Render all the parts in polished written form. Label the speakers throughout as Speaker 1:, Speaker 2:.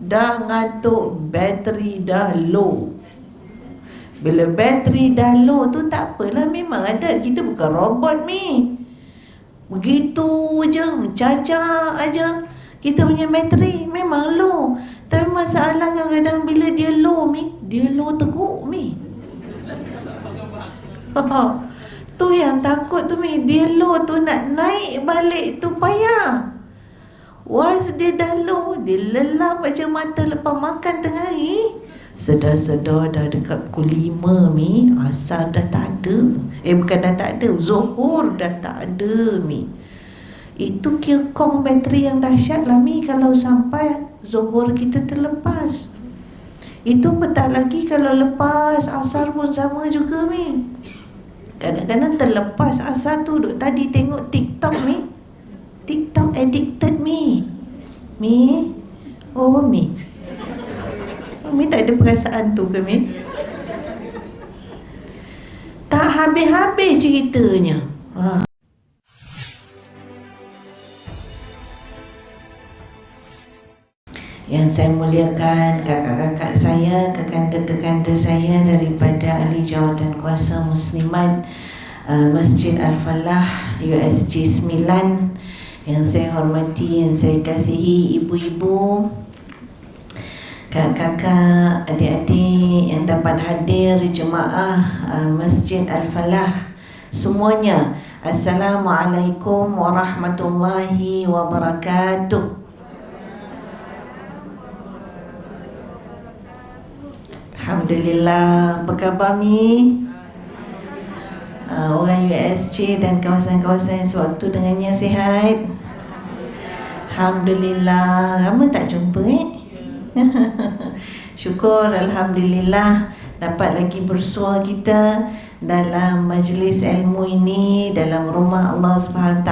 Speaker 1: dah ngantuk, bateri dah low. Bila bateri dah low tu tak apalah, memang ada, kita bukan robot ni. Begitu je, mencacak aja. Kita punya bateri memang low. Tapi masalah kadang-kadang bila dia low mi, dia low teruk mi. Tu yang takut tu mi, dia low tu nak naik balik tu payah. Once dia dah low, dia lelam macam mata lepas makan tengah hari. Sedar-sedar dah dekat pukul 5 mi, asar dah tak ada. Bukan dah tak ada, zuhur dah tak ada mi. Itu kira kong bateri yang dahsyat lah mi, kalau sampai zuhur kita terlepas. Itu petang lagi kalau lepas asar pun sama juga mi. Kadang-kadang terlepas asar tu, duk tadi tengok TikTok mi. TikTok addicted mi. Mi, oh mi tak ada perasaan tu ke mi? Tak habis-habis ceritanya. Yang saya muliakan kakak-kakak saya, kekanda-kekanda saya daripada ahli jawab dan kuasa muslimat Masjid Al-Falah USG 9, yang saya hormati, yang saya kasihi ibu-ibu, kakak-kakak, adik-adik yang dapat hadir jemaah Masjid Al-Falah semuanya. Assalamualaikum warahmatullahi wabarakatuh. Alhamdulillah. Apa khabar mi? Orang USG dan kawasan-kawasan yang sewaktu dengannya sihat? Alhamdulillah. Lama tak jumpa Syukur, Alhamdulillah dapat lagi bersua kita dalam majlis ilmu ini, dalam rumah Allah SWT.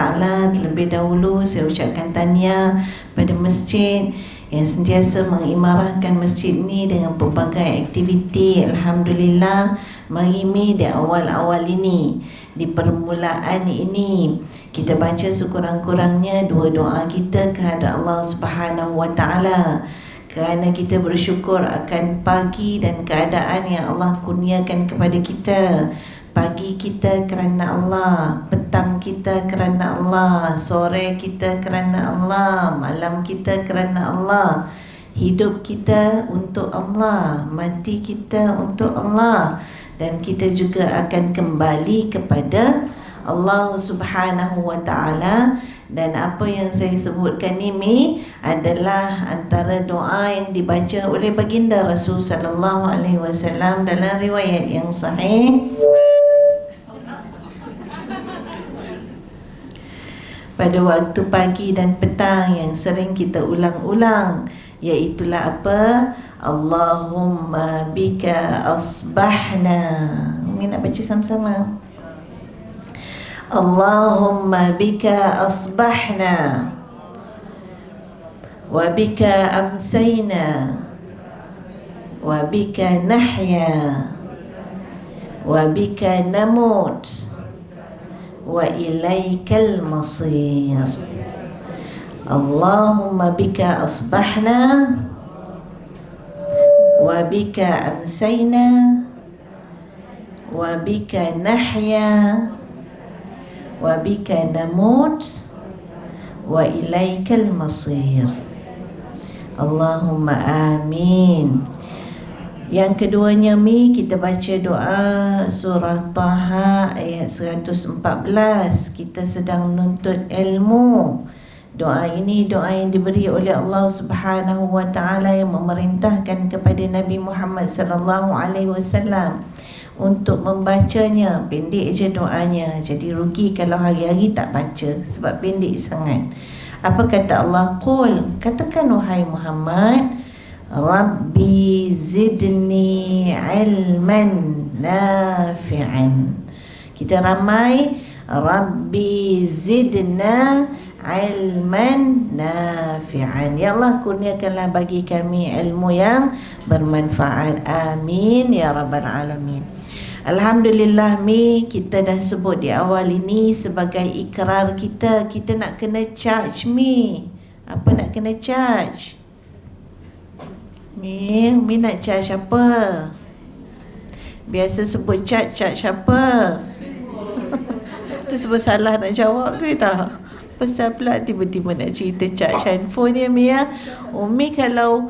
Speaker 1: Terlebih dahulu saya ucapkan tahniah pada masjid yang sentiasa mengimarahkan masjid ini dengan pelbagai aktiviti. Alhamdulillah, mari mi di awal-awal ini, di permulaan ini, kita baca sekurang-kurangnya dua doa kita kehadrat Allah Subhanahu wa Ta'ala, kerana kita bersyukur akan pagi dan keadaan yang Allah kurniakan kepada kita. Pagi kita kerana Allah, petang kita kerana Allah, sore kita kerana Allah, malam kita kerana Allah, hidup kita untuk Allah, mati kita untuk Allah, dan kita juga akan kembali kepada Allah Subhanahu wa Ta'ala. Dan apa yang saya sebutkan ini adalah antara doa yang dibaca oleh baginda Rasul sallallahu alaihi wasallam dalam riwayat yang sahih pada waktu pagi dan petang, yang sering kita ulang-ulang, iaitulah apa? Allahumma bika asbahna. Mungkin nak baca sama-sama. Allahumma bika asbahna wa bika amsayna wa bika nahya wa bika namut wa ilaikal masir. Allahumma bika asbahna wa bika amsayna wa bika nahya wa bika namut wa ilaikal masir. Allahumma amin. Yang keduanya mi, kita baca doa surah Taha ayat 114. Kita sedang menuntut ilmu. Doa ini doa yang diberi oleh Allah Subhanahu wa Ta'ala, yang memerintahkan kepada Nabi Muhammad sallallahu alaihi wasallam untuk membacanya. Pendek je doanya, jadi rugi kalau hari-hari tak baca sebab pendek sangat. Apa kata Allah? Qul, katakan wahai Muhammad, Rabbi zidni ilman nafi'an. Kita ramai Rabbi zidna ilman nafi'an. Ya Allah, kurniakanlah bagi kami ilmu yang bermanfaat. Amin ya rabbal alamin. Alhamdulillah mi, kita dah sebut di awal ini sebagai ikrar kita. Kita nak kena charge mi. Apa nak kena charge? Mi nak charge apa? Biasa sebut charge siapa? Tu sebab salah nak jawab tu tak? Pasal pula tiba-tiba nak cerita charge handphone ya Mi ya. Umi kalau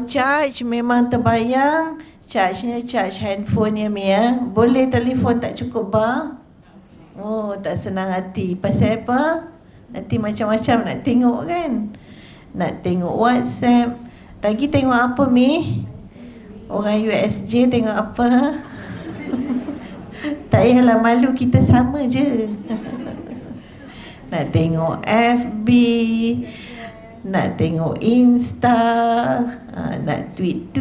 Speaker 1: charge memang terbayang charge-nya charge handphone ya Mi ya. Boleh telefon tak cukup bar? Oh, tak senang hati. Pasal apa? Nanti macam-macam nak tengok kan? Nak tengok WhatsApp. Lagi tengok apa Mi? Orang USJ tengok apa? Tak payahlah malu, kita sama je. Nak tengok FB, nak tengok Insta, nak tweet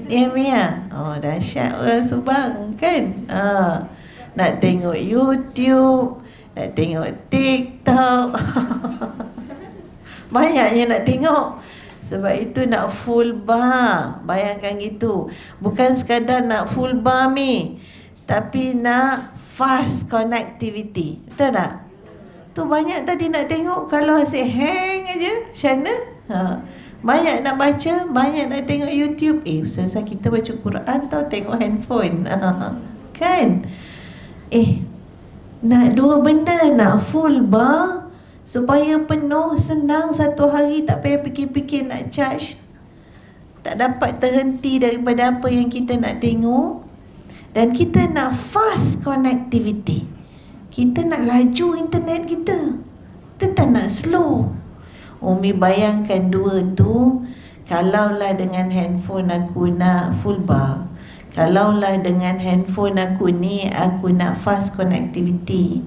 Speaker 1: ya Mi ya. Oh, dahsyat orang Subang kan. Nak tengok YouTube, nak tengok TikTok. Banyaknya nak tengok. Sebab itu nak full bar. Bayangkan gitu. Bukan sekadar nak full bar Mi, tapi nak fast connectivity. Betul tak? Tu banyak tadi nak tengok. Kalau asyik hang aja channel, banyak nak baca, banyak nak tengok YouTube. Usah-usah kita baca Quran tau, tengok handphone. Kan? Nak dua benda, nak full bar supaya penuh, senang, satu hari tak payah fikir-fikir nak charge, tak dapat terhenti daripada apa yang kita nak tengok. Dan kita nak fast connectivity, kita nak laju internet kita tak nak slow. Umi bayangkan dua tu. Kalaulah dengan handphone aku nak full bar, kalaulah dengan handphone aku ni aku nak fast connectivity,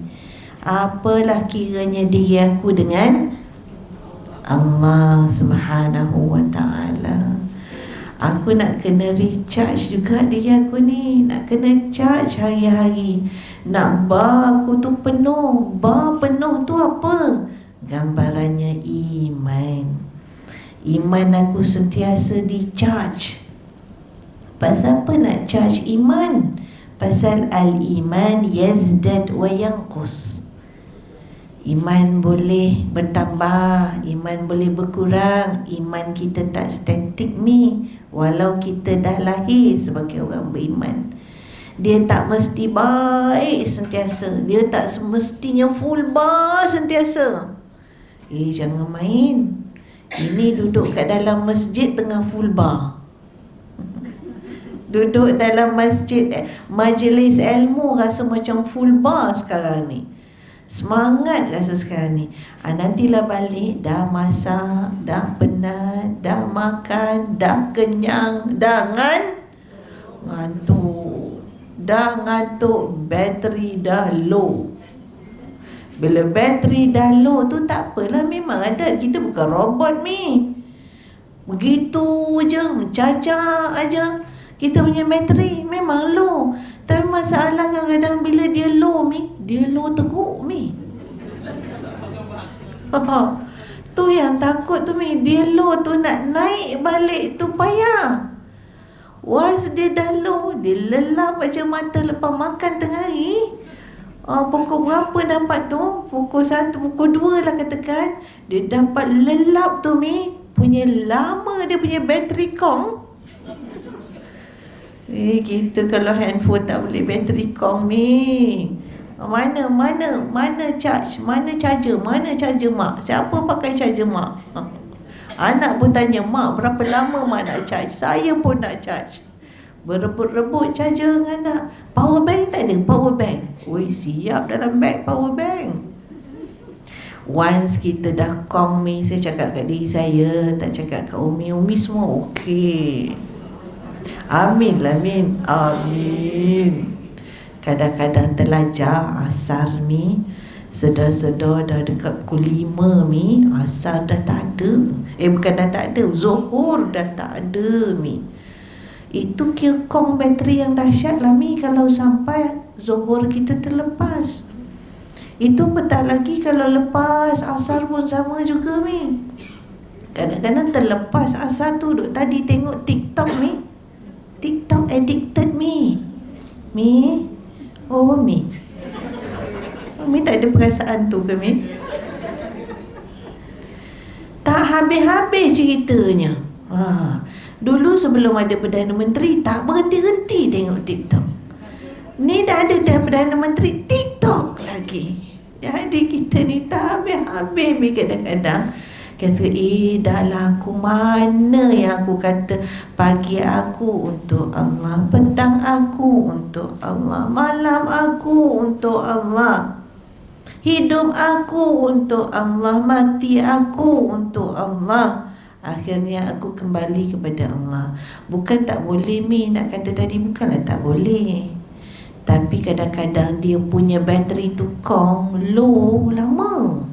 Speaker 1: apalah kiranya diri aku dengan Allah Subhanahu wa ta'ala. Aku nak kena recharge juga diri aku ni, nak kena charge hari-hari. Nak bar aku tu penuh. Bar penuh tu apa? Gambarannya iman. Iman aku sentiasa di charge. Pasal apa nak charge iman? Pasal al-iman yazdad wa yanqus. Iman boleh bertambah, iman boleh berkurang. Iman kita tak statik Mi. Walau kita dah lahir sebagai orang beriman, dia tak mesti baik sentiasa. Dia tak semestinya full bar sentiasa. Jangan main. Ini duduk kat dalam masjid tengah full bar. Duduk dalam masjid, majlis ilmu rasa macam full bar sekarang ni. Semangat rasa sekarang ni. Nantilah balik, dah masak, dah penat, dah makan, dah kenyang, dah ngantuk. Dah ngantuk, bateri dah low. Bila bateri dah low tu tak apalah, memang ada. Kita bukan robot Mi. Begitu je, mencacar aja. Kita punya bateri memang low. Tapi masalah kadang-kadang bila dia low Mi, dia low teruk Mi. Tu yang takut tu Mi. Dia low tu nak naik balik tu payah. Once dia dah low, dia lelap macam mata lepas makan tengah hari. Pukul berapa dapat tu? Pukul 1, pukul 2 lah katakan. Dia dapat lelap tu Mi. Punya lama dia punya bateri kong. Kita kalau handphone tak boleh bateri kong Mi. Mana charge? Mana charger mak? Siapa pakai charger mak? Anak pun tanya, mak berapa lama mak nak charge? Saya pun nak charge. Berebut-rebut charger dengan anak. Power bank tak ada? Power bank. Siap dalam beg power bank. Once kita dah kong Mi, saya cakap kat diri saya, tak cakap kat Umi. Umi semua okey. Amin lah Min. Amin. Kadang-kadang terlajar asar Mi, sedar-sedar dah dekat pukul 5 Mi, asar dah tak ada. Bukan dah tak ada, zuhur dah tak ada Mi. Itu kira kong bateri yang dahsyat lah Mi. Kalau sampai zuhur kita terlepas, itu petang lagi. Kalau lepas asar pun sama juga Mi. Kadang-kadang terlepas asar tu, duk tadi tengok TikTok Mi. TikTok addicted Mi. Mi tak ada perasaan tu ke Mi? Tak habis-habis ceritanya. Dulu sebelum ada Perdana Menteri, tak berhenti-henti tengok TikTok. Ni dah ada dah Perdana Menteri, TikTok lagi. Jadi kita ni tak habis-habis kadang-kadang. Kata, dah lah, aku mana yang aku kata pagi aku untuk Allah, petang aku untuk Allah, malam aku untuk Allah, hidup aku untuk Allah, mati aku untuk Allah. Akhirnya aku kembali kepada Allah. Bukan tak boleh nak kata tadi, bukanlah tak boleh, tapi kadang-kadang dia punya bateri tu low lama.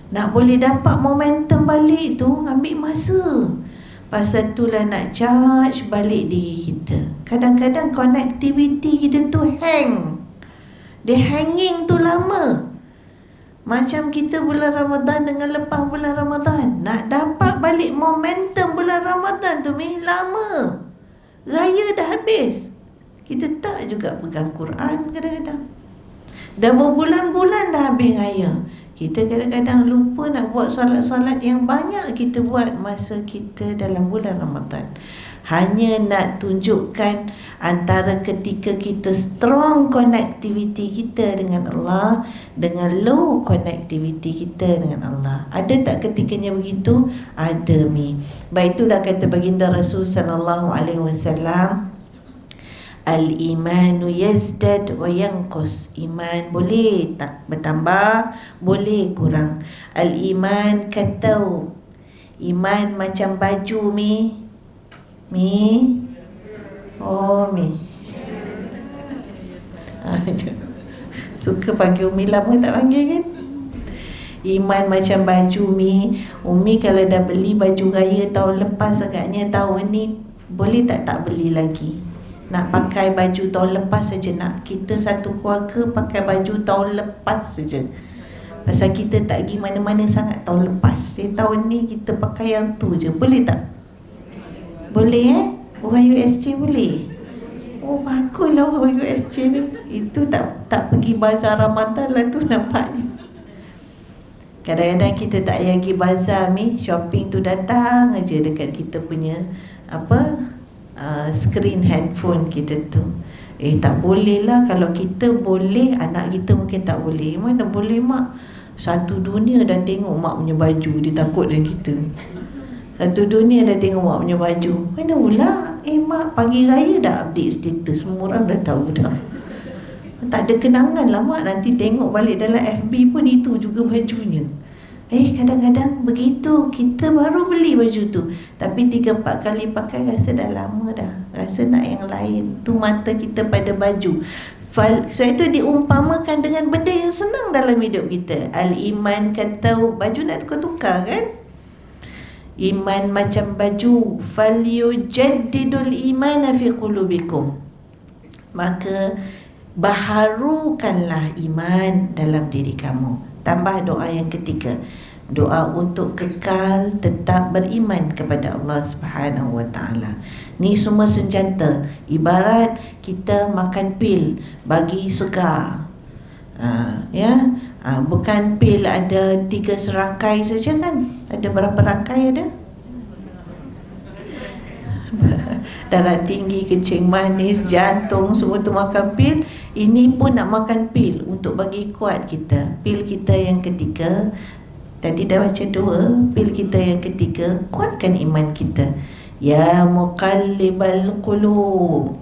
Speaker 1: Nak boleh dapat momentum balik tu ambil masa. Pasal itulah nak charge balik diri kita. Kadang-kadang connectivity kita tu hang. Dia hanging tu lama. Macam kita bulan Ramadan dengan lepas bulan Ramadan, nak dapat balik momentum bulan Ramadan tu lama. Raya dah habis, kita tak juga pegang Quran kadang-kadang. Dah berbulan-bulan dah habis raya, kita kadang-kadang lupa nak buat solat-solat yang banyak kita buat masa kita dalam bulan Ramadan. Hanya nak tunjukkan antara ketika kita strong connectivity kita dengan Allah dengan low connectivity kita dengan Allah. Ada tak ketikanya begitu? Ada Baik, itu dah kata baginda Rasul sallallahu alaihi wasallam, al-imanu yazdad wa yanqus. Iman boleh tak bertambah, boleh kurang. Al-iman katau. Iman macam baju suka panggil Umi, lama tak panggil kan. Iman macam baju Umi kalau dah beli baju raya tahun lepas, agaknya tahun ni boleh tak beli lagi. Nak pakai baju tahun lepas saja nak. Kita satu keluarga pakai baju tahun lepas saja. Pasal kita tak pergi mana-mana sangat tahun lepas. Tahun ni kita pakai yang tu je. Boleh tak? Boleh Orang USJ boleh. Oh, baguslah orang USJ ni. Itu tak pergi bazar Ramadan lah tu nampaknya. Kadang-kadang kita tak payah pergi bazar shopping tu datang aja dekat kita punya skrin handphone kita tu. Tak boleh lah. Kalau kita boleh, anak kita mungkin tak boleh. Mana boleh mak? Satu dunia dah tengok mak punya baju, dia takut dengan kita. Satu dunia dah tengok mak punya baju. Mana pula? Mak pagi raya dah update status, semua orang dah tahu dah. Tak ada kenangan lah mak, nanti tengok balik dalam FB pun itu juga bajunya. Kadang-kadang begitu, kita baru beli baju tu, tapi 3-4 kali pakai rasa dah lama dah, rasa nak yang lain. Tu mata kita pada baju. So itu diumpamakan dengan benda yang senang dalam hidup kita. Al-iman kata baju nak tukar-tukar kan. Iman macam baju, falyujaddidul imana fi qulubikum. Maka baharukanlah iman dalam diri kamu. Tambah doa yang ketiga, doa untuk kekal tetap beriman kepada Allah Subhanahu wa taala. Ni semua senjata. Ibarat kita makan pil bagi segar. Bukan pil ada 3 serangkai saja kan? Ada berapa rangkai ada? Darah tinggi, kencing manis, jantung, semua tu makan pil. Ini pun nak makan pil untuk bagi kuat kita. Pil kita yang ketiga, tadi dah baca 2. Pil kita yang ketiga, kuatkan iman kita. Ya muqallibal qulub,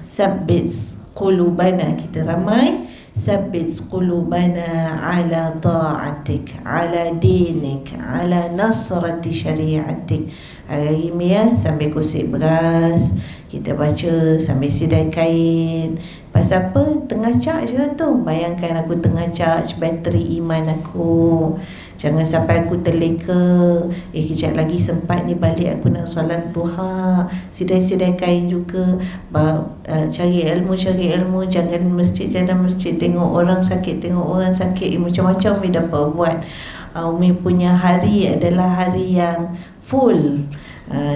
Speaker 1: sabbit qulubana. Kita ramai, sabbit qulubana ala ta'atik, ala dinik, ala nasrati syariatik. Hari ini sambil gosip beras, kita baca sambil sidai kain. Pasal apa? Tengah charge lah tu. Bayangkan aku tengah charge bateri iman aku. Jangan sampai aku terleka. Kejap lagi sempat ni balik aku nak solat duha. Sidai-sidai kain juga. Cari ilmu. Jangan masjid, tengok orang sakit, macam-macam Umi dapat buat. Umi punya hari adalah hari yang full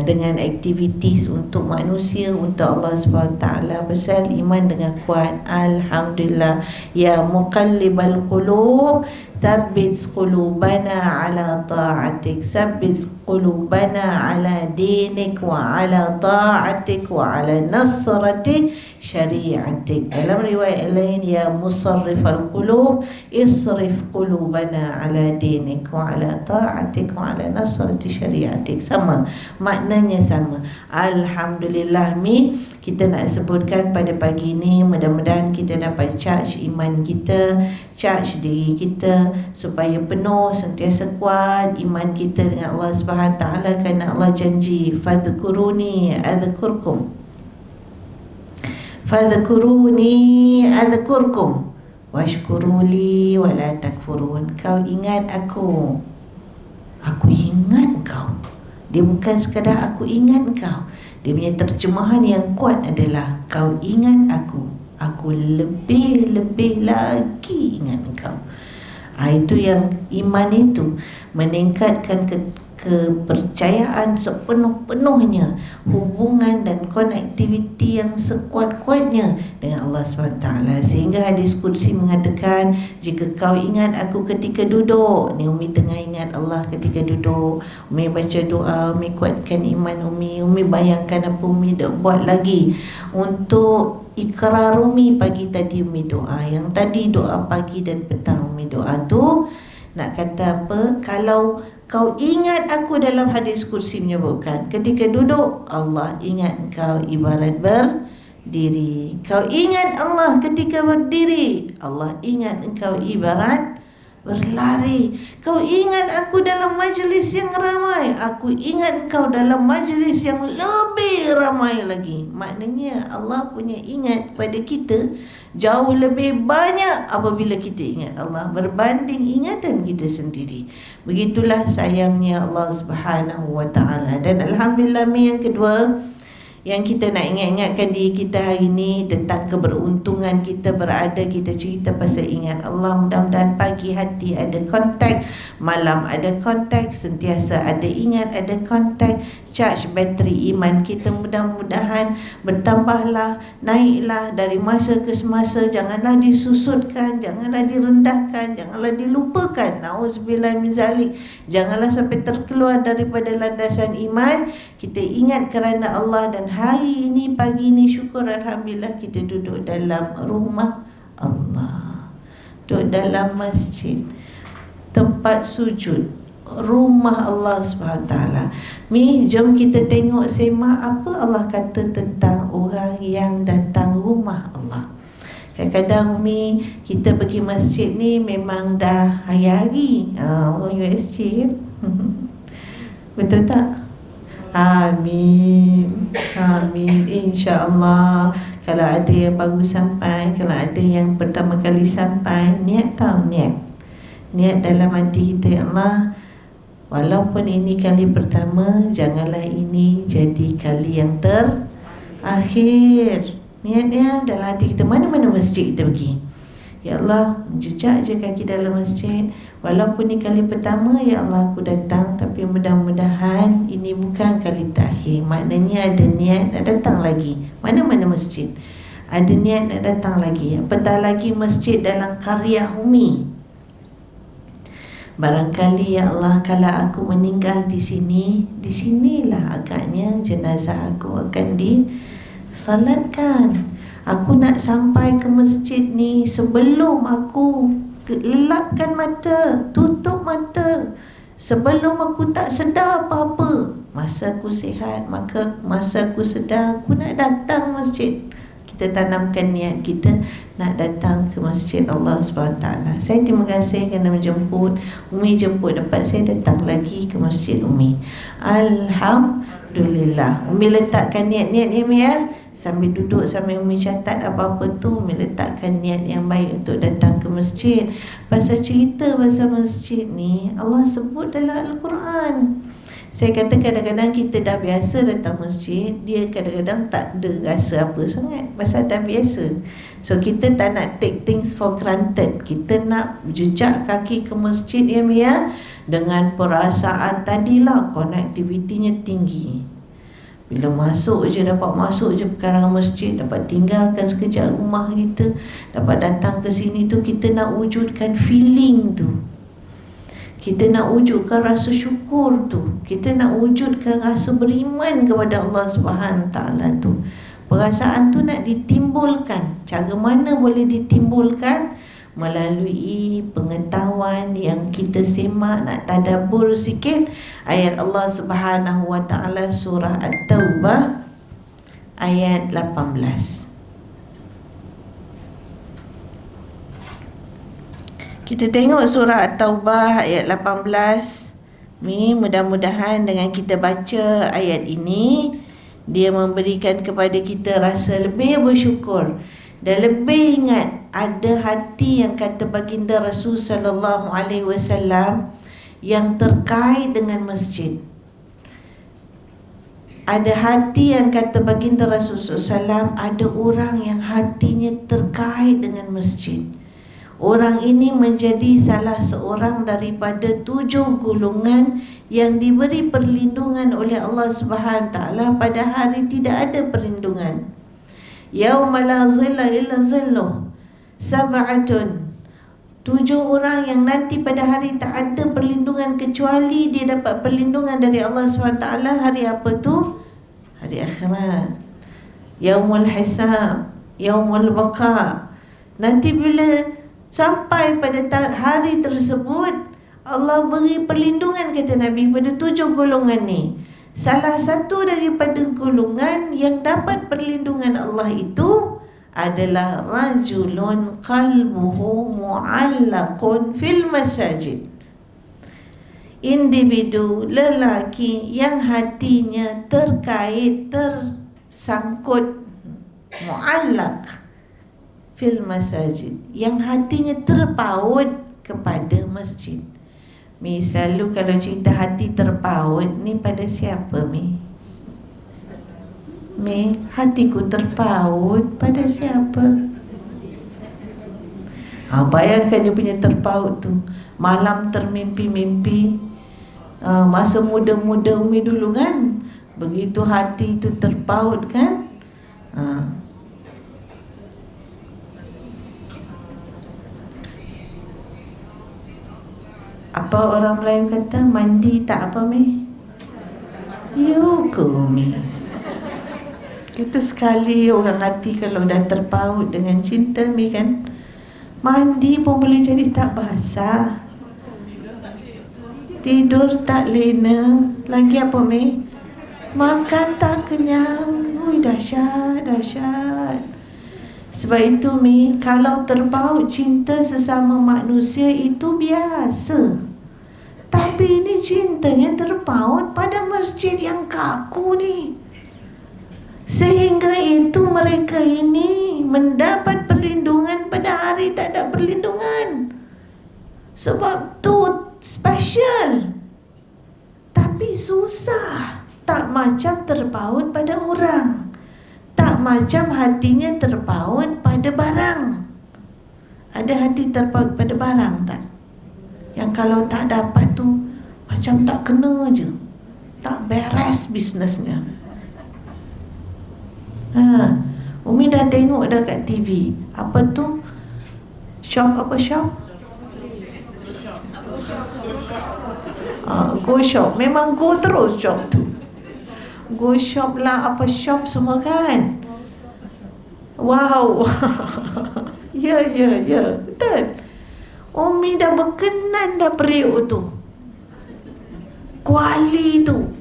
Speaker 1: dengan aktiviti untuk manusia, untuk Allah SWT. Pasal iman dengan kuat. Alhamdulillah. Ya muqallibal qulub, Thabbit qulubana ala ta'atik, Thabbit qulubana ala dinik wa ala ta'atik wa ala nasratik syari'atik. Dalam riwayat lain, ya musarrifal qulub isrif qulubana ala dinik wa ala ta'atik wa ala nasrati syari'atik. Sama, maknanya sama. Alhamdulillah Mi, kita nak sebutkan pada pagi ini, mudah-mudahan kita dapat charge iman kita, charge diri kita supaya penuh, sentiasa kuat iman kita dengan Allah Subhanahu Wa Taala, kerana Allah janji fadhkuruni adzkurkum, fadhkuruni adzkurkum washkuruli wala takfurun. Kau ingat aku ingat kau. Dia bukan sekadar aku ingat kau, dia punya terjemahan yang kuat adalah kau ingat aku lebih-lebih lagi ingat kau. Itu yang iman itu meningkatkan kepercayaan sepenuh-penuhnya, hubungan dan konektiviti yang sekuat-kuatnya dengan Allah SWT. Sehingga hadis Qudsi mengatakan, jika kau ingat aku ketika duduk, ni Umi tengah ingat Allah ketika duduk, Umi baca doa, Umi kuatkan iman Umi bayangkan apa Umi dah buat lagi untuk ikrar Umi pagi tadi. Umi doa, yang tadi doa pagi dan petang Umi doa tu, nak kata apa? Kalau kau ingat aku, dalam hadis Qudsi menyebutkan, ketika duduk Allah ingat kau ibarat berdiri. Kau ingat Allah ketika berdiri, Allah ingat engkau ibarat berlari. Kau ingat aku dalam majlis yang ramai, aku ingat kau dalam majlis yang lebih ramai lagi. Maknanya Allah punya ingat pada kita jauh lebih banyak apabila kita ingat Allah berbanding ingatan kita sendiri. Begitulah sayangnya Allah Subhanahu Wa Taala. Dan alhamdulillah yang kedua yang kita nak ingat-ingatkan diri kita hari ini tentang keberuntungan kita berada, kita cerita pasal ingat Allah. Mudah-mudahan pagi hati ada kontak, malam ada kontak, sentiasa ada ingat, ada kontak, charge bateri iman kita. Mudah-mudahan bertambahlah, naiklah dari masa ke semasa. Janganlah disusutkan, janganlah direndahkan, janganlah dilupakan. Nauzubillah min zalik. Janganlah sampai terkeluar daripada landasan iman. Kita ingat kerana Allah. Dan hari ini, pagi ini, syukur alhamdulillah kita duduk dalam rumah Allah, duduk dalam masjid, tempat sujud, rumah Allah SWT. Mi, jom kita tengok semak apa Allah kata tentang orang yang datang rumah Allah. Kadang-kadang Mi, kita pergi masjid ni memang dah hari-hari. Orang USJ kan? Betul tak? Amin, amin, insya-Allah. Kalau ada yang baru sampai, kalau ada yang pertama kali sampai, niat dalam hati kita, ya Allah, walaupun ini kali pertama, janganlah ini jadi kali yang terakhir. Niatnya dalam hati kita, mana-mana masjid kita pergi, ya Allah, jejak je kaki dalam masjid. Walaupun ini kali pertama, ya Allah, aku datang, tapi mudah-mudahan ini bukan kali terakhir. Maknanya ada niat nak datang lagi. Mana-mana masjid ada niat nak datang lagi. Apatah lagi masjid dalam karya Umi. Barangkali, ya Allah, kalau aku meninggal di sini, di sinilah agaknya jenazah aku akan disalatkan. Aku nak sampai ke masjid ni sebelum aku lelapkan mata, tutup mata, sebelum aku tak sedar apa-apa. Masa aku sihat, maka masa aku sedar, aku nak datang masjid. Kita tanamkan niat kita nak datang ke masjid Allah SWT. Saya terima kasih kerana menjemput. Umi jemput dapat saya datang lagi ke masjid Umi. Alhamdulillah. Umi letakkan niat-niat ni, Umi, ya. Sambil duduk, sambil Umi catat apa-apa tu, Umi letakkan niat yang baik untuk datang ke masjid. Pasal cerita pasal masjid ni Allah sebut dalam Al-Quran. Saya kata kadang-kadang kita dah biasa datang masjid, dia kadang-kadang tak ada rasa apa sangat pasal dah biasa. So kita tak nak take things for granted. Kita nak jejak kaki ke masjid, ya, dengan perasaan tadilah konektivitinya tinggi. Bila masuk je, dapat masuk je pekarangan masjid, dapat tinggalkan sekejap rumah kita, dapat datang ke sini tu, kita nak wujudkan feeling tu. Kita nak wujudkan rasa syukur tu, kita nak wujudkan rasa beriman kepada Allah Subhanahu Taala tu. Perasaan tu nak ditimbulkan. Cara mana boleh ditimbulkan? Melalui pengetahuan yang kita semak, nak tadabbur sikit ayat Allah Subhanahu Wa Taala surah At-Taubah ayat 18. Kita tengok surah At-Taubah ayat 18 ni. Mudah-mudahan dengan kita baca ayat ini, dia memberikan kepada kita rasa lebih bersyukur dan lebih ingat ada hati yang kata baginda Rasul sallallahu alaihi wasallam yang terkait dengan masjid. Ada hati yang kata baginda Rasul sallallahu alaihi wasallam, ada orang yang hatinya terkait dengan masjid. Orang ini menjadi salah seorang daripada 7 golongan yang diberi perlindungan oleh Allah Subhanahu Taala pada hari tidak ada perlindungan. Yauma la zilla illa zilluh. Sab'atun. 7 orang yang nanti pada hari tak ada perlindungan kecuali dia dapat perlindungan dari Allah Subhanahu Taala. Hari apa tu? Hari akhirat. Yaumul hisab, yaumul baqa. Nanti bila sampai pada hari tersebut, Allah beri perlindungan, kata Nabi, pada 7 golongan ni. Salah satu daripada golongan yang dapat perlindungan Allah itu adalah rajulun qalbuhu mu'allaqun fil masajid. Individu lelaki yang hatinya terkait, tersangkut, mu'allaq fil masajid, yang hatinya terpaut kepada masjid. Mi selalu kalau cerita hati terpaut ni pada siapa Mi? Mi, hatiku terpaut pada siapa? Bayangkan dia punya terpaut tu. Malam termimpi-mimpi. Masa muda-muda Umi dulu kan, begitu hati tu terpaut kan. Apa orang Melayu kata, mandi tak apa Mi? Yuku Mi. Itu sekali orang hati kalau dah terpaut dengan cinta Mi kan, mandi pun boleh jadi tak basah, tidur tak lena, lagi apa Mi? Makan tak kenyang. Ui, dahsyat, dahsyat. Sebab itu Mi, kalau terpaut cinta sesama manusia itu biasa. Tapi ini cintanya terpaut pada masjid yang kaku ni. Sehingga itu mereka ini mendapat perlindungan pada hari tak ada perlindungan. Sebab tu special. Tapi susah. Tak macam terpaut pada orang, tak macam hatinya terpaut pada barang. Ada hati terpaut pada barang tak? Yang kalau tak dapat tu macam tak kena je, tak beres bisnesnya. Umi dah tengok dah kat TV. Apa tu? Shop apa shop? Go shop. Memang go terus shop tu. Go shop lah, apa shop semua kan. Wow. Ya, betul. Umi dah berkenan dah periuk tu, kuali tu.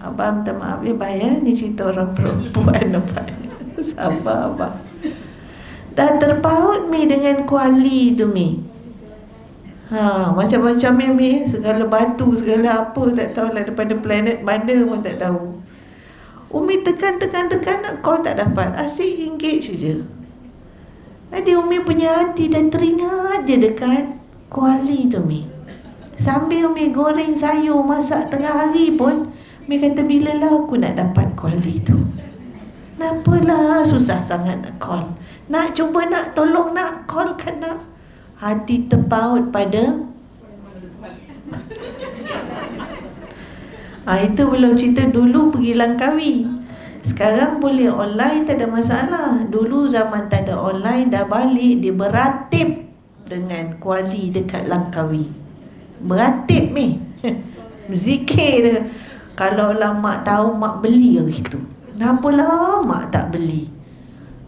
Speaker 1: Abang minta maaf ya bayar, ni cerita orang perempuan. Sabar abang. Dah terpaut Mi dengan kuali tu Mi. Macam-macam Mi, segala batu, segala apa tak tahu lah, daripada planet mana pun tak tahu. Umi tekan nak call tak dapat, asyik engage je. Jadi Umi punya hati dah teringat je dekat kuali tu Mi. Sambil Umi goreng sayur, masak tengah hari pun Mi kata, bilalah aku nak dapat kuali tu. Kenapalah susah sangat nak call, nak cuba nak tolong nak call kan nak. Hati terpaut pada itu belum cerita dulu pergi Langkawi. Sekarang boleh online, tak ada masalah. Dulu zaman tak ada online, dah balik dia beratip dengan kuali dekat Langkawi. Beratib ni. Zikir dia. Kalau lah mak tahu, mak beli gitu. Kenapalah mak tak beli?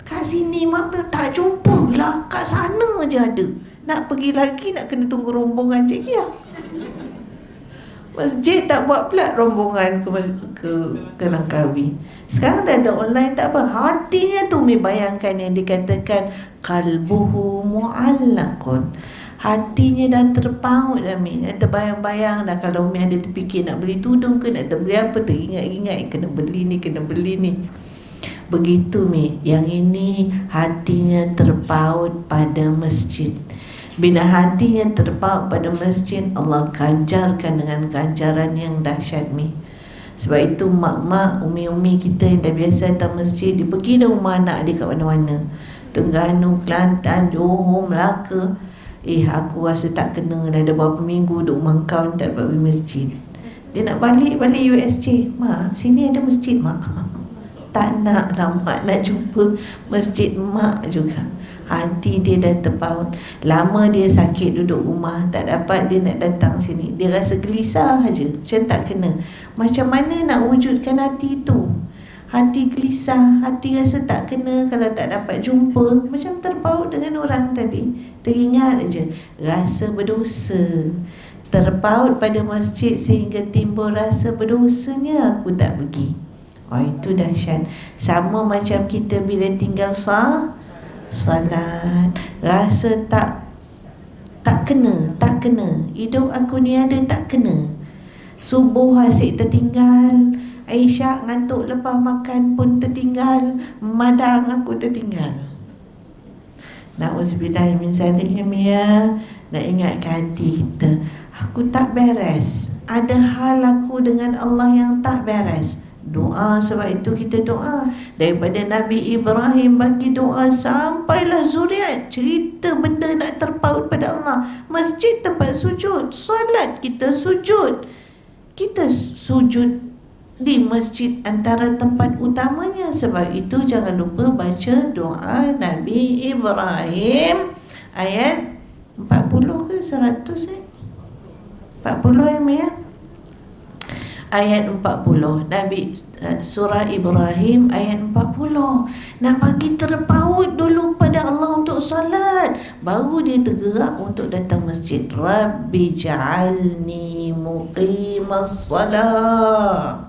Speaker 1: Kat sini mak tak jumpa lah, kat sana je ada. Nak pergi lagi, nak kena tunggu rombongan Cik Kia. Masjid tak buat pula rombongan ke Langkawi. Sekarang dah ada online, tak apa. Hatinya tu mi bayangkan yang dikatakan qalbuhu mu'allaqun. Hatinya dah terpaut dah mi. Dah terbayang-bayang dah, kalau mi ada terfikir nak beli tudung ke, nak terbeli apa, teringat-ingat kena beli ni. Begitu mi. Yang ini hatinya terpaut pada masjid. Bila hatinya terpaut pada masjid, Allah ganjarkan dengan ganjaran yang dahsyat mi. Sebab itu mak-mak, umi-umi kita yang dah biasa datang masjid, dia pergi dah rumah anak dia kat mana-mana, Terengganu, Kelantan, Johor, Melaka. Aku rasa tak kena, dah ada berapa minggu duduk rumah kau, tak dapat pergi masjid. Dia nak balik USJ. Mak, sini ada masjid mak. Tak nak lah mak, nak jumpa masjid mak juga. Hati dia dah terpaut. Lama dia sakit duduk rumah, tak dapat, dia nak datang sini. Dia rasa gelisah aja, macam tak kena. Macam mana nak wujudkan hati itu? Hati gelisah, hati rasa tak kena kalau tak dapat jumpa. Macam terpaut dengan orang tadi. Teringat aja, rasa berdosa. Terpaut pada masjid sehingga timbul rasa berdosanya aku tak pergi. Itu dahsyat. Sama macam kita bila tinggal salat, rasa tak kena. Hidup aku ni ada tak kena. Subuh asyik tertinggal, Aisyah ngantuk lepas makan pun tertinggal, madang aku tertinggal. Na'udzubillah min zalikum ya. Nak ingatkan hati kita, aku tak beres. Ada hal aku dengan Allah yang tak beres. Doa, sebab itu kita doa. Daripada Nabi Ibrahim bagi doa sampailah zuriat. Cerita benda nak terpaut pada Allah. Masjid tempat sujud, solat kita sujud. Kita sujud di masjid antara tempat utamanya. Sebab itu jangan lupa baca doa Nabi Ibrahim. Ayat 40 ke 100 40 ya. Ayat 40 Nabi surah Ibrahim ayat 40. Nak bagi terpaut dulu pada Allah untuk solat, baru dia tergerak untuk datang masjid. Rabbi ja'alni muqimas salah.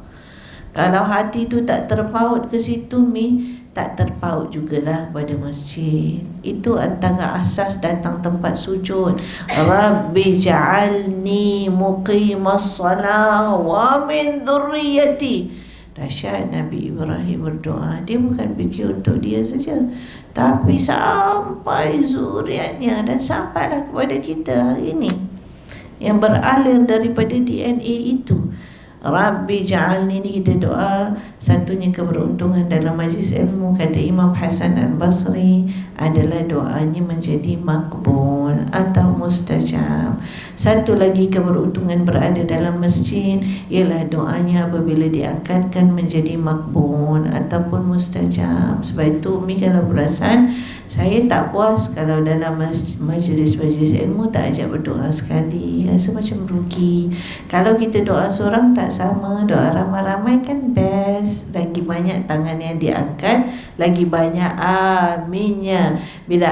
Speaker 1: Kalau hati tu tak terpaut ke situ mi, tak terpaut jugalah pada masjid. Itu antara asas datang tempat sujud. Rabbi ja'alni muqimas salah wa min dhurriyyati. Dahsyat Nabi Ibrahim berdoa. Dia bukan fikir untuk dia saja, tapi sampai zuriatnya, dan sampailah kepada kita hari ini yang beralir daripada DNA itu. Rabbi ja'alni, ni kita doa satunya keberuntungan dalam majlis ilmu. Kata Imam Hasan Al-Basri, adalah doanya menjadi makbul atau mustajab. Satu lagi keberuntungan berada dalam masjid ialah doanya apabila diangkatkan menjadi makbul ataupun mustajab. Sebab itu Umi kalau perasan, saya tak puas kalau dalam majlis-majlis ilmu tak ajak berdoa sekali. Rasa macam rugi. Kalau kita doa seorang tak sama, doa ramai-ramai kan best. Lagi banyak tangan yang diangkat, lagi banyak aminnya. Bila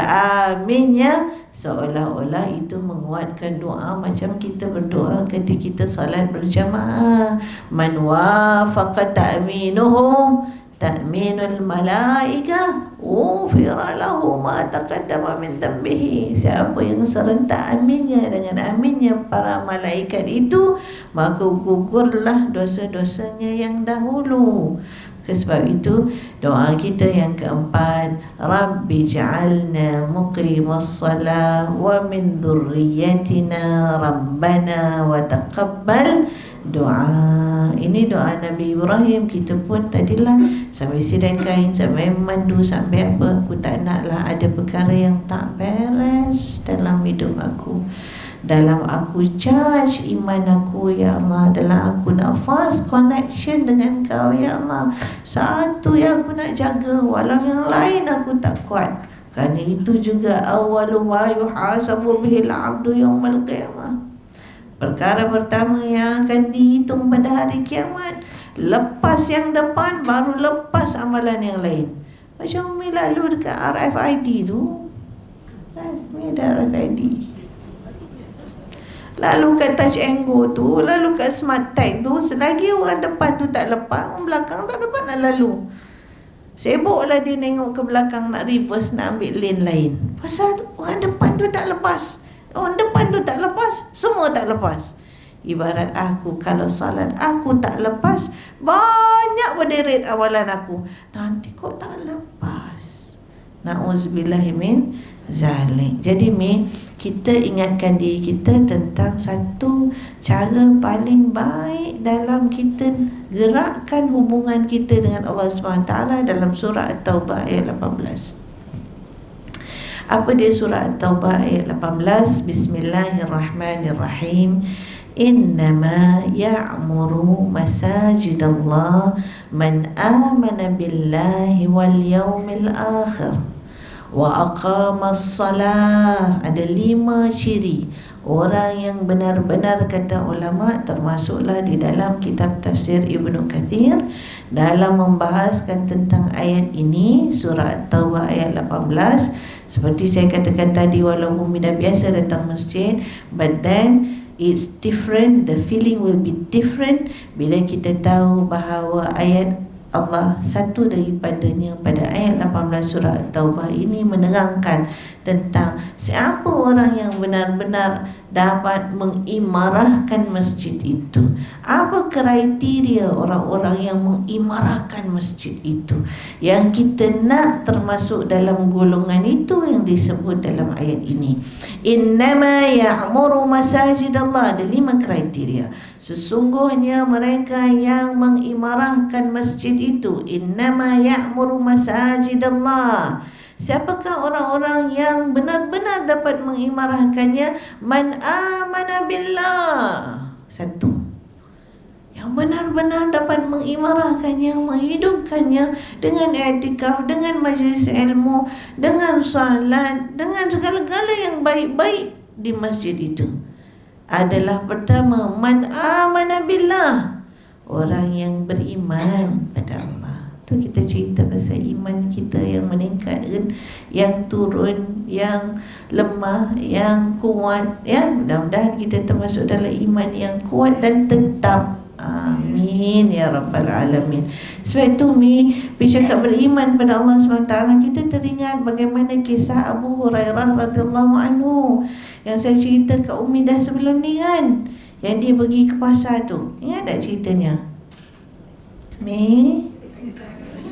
Speaker 1: aminnya, seolah-olah itu menguatkan doa macam kita berdoa ketika kita salat berjamaah. Man wafaqa ta'minuhu ta'minul malaikah ufira lahu ma taqaddama min dhanbihi. Siapa yang serentak aminnya dengan aminnya para malaikat itu, maka gugurlah dosa-dosanya yang dahulu. Sebab itu doa kita yang keempat, Rabbi ja'alna muqimas salah wa min dhurriyyatina rabbana wa taqabbal doa. Ini doa Nabi Ibrahim. Kita pun tadilah sampai sidai kain, sampai mandu, sampai apa, aku tak naklah ada perkara yang tak beres dalam hidup aku. Dalam aku charge iman aku ya Allah, dalam aku nak fast connection dengan kau ya Allah. Satu yang aku nak jaga, walau yang lain aku tak kuat. Kerana itu juga awalu ma yuhasabu bihil abdu yawmal qiyamah. Perkara pertama yang akan dihitung pada hari kiamat, lepas yang depan baru lepas amalan yang lain. Macam Umi lalu dekat RFID tu kan, Umi ada RFID, lalu kat Touch and Go tu, lalu kat Smart Tag tu, selagi orang depan tu tak lepas, orang belakang tak dapat nak lalu. Sibuklah dia tengok ke belakang nak reverse, nak ambil lane lain. Pasal orang depan tu tak lepas. Orang depan tu tak lepas, semua tak lepas. Ibarat aku, kalau salat aku tak lepas, banyak berderet awalan aku, nanti kok tak lepas. Na'udzubillahi min zalik. Jadi kita ingatkan diri kita tentang satu cara paling baik dalam kita gerakkan hubungan kita dengan Allah SWT dalam surah At-Taubah ayat 18. Apa dia surah At-Taubah ayat 18? Bismillahirrahmanirrahim. Innama ya'muru masajidallah man amana billahi wal yawmil akhir wa aqamas salah. Ada 5 ciri orang yang benar-benar, kata ulama, termasuklah di dalam kitab tafsir Ibnu Kathir dalam membahaskan tentang ayat ini, surah At-Taubah ayat 18. Seperti saya katakan tadi, walaupun dah biasa datang masjid, but then it's different, the feeling will be different bila kita tahu bahawa ayat Allah satu daripadanya pada ayat 18 surah At-Taubah ini menerangkan tentang siapa orang yang benar-benar dapat mengimarahkan masjid itu. Apa kriteria orang-orang yang mengimarahkan masjid itu? Yang kita nak termasuk dalam golongan itu yang disebut dalam ayat ini. Innama ya'muru masajidallah. Ada 5 kriteria. Sesungguhnya mereka yang mengimarahkan masjid itu, innama ya'muru masajidallah. Siapakah orang-orang yang benar-benar dapat mengimarahkannya? Man amana billah. Satu, yang benar-benar dapat mengimarahkannya, menghidupkannya dengan i'tikaf, dengan majlis ilmu, dengan salat, dengan segala-gala yang baik-baik di masjid itu adalah pertama, man amana billah, orang yang beriman pada Allah. Tu kita cerita pasal iman kita yang meningkat kan, yang turun, yang lemah, yang kuat, ya. Mudah-mudahan kita termasuk dalam iman yang kuat dan tetap. Amin ya rabbal alamin. Sebab itu bercakap beriman pada Allah SWT, kita teringat bagaimana kisah Abu Hurairah radhiyallahu anhu yang saya cerita ke Umi dah sebelum ni kan, yang dia pergi ke pasar tu. Ingat tak ceritanya?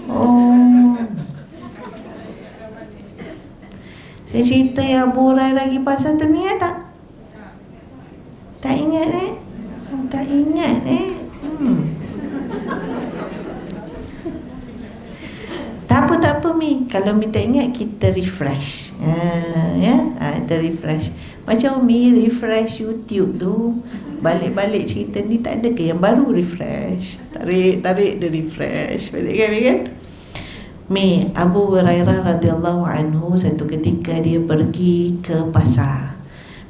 Speaker 1: Oh, saya cerita yang Abu Hurairah pergi pasar tu, ingat tak? Tak ingat Tak ingat Tak apa kalau tak ingat, kita refresh. Kita refresh. Macam refresh YouTube tu, balik-balik cerita ni, tak ada ke yang baru refresh? Tarik dia refresh balik kan? Abu Hurairah radhiyallahu anhu satu ketika dia pergi ke pasar.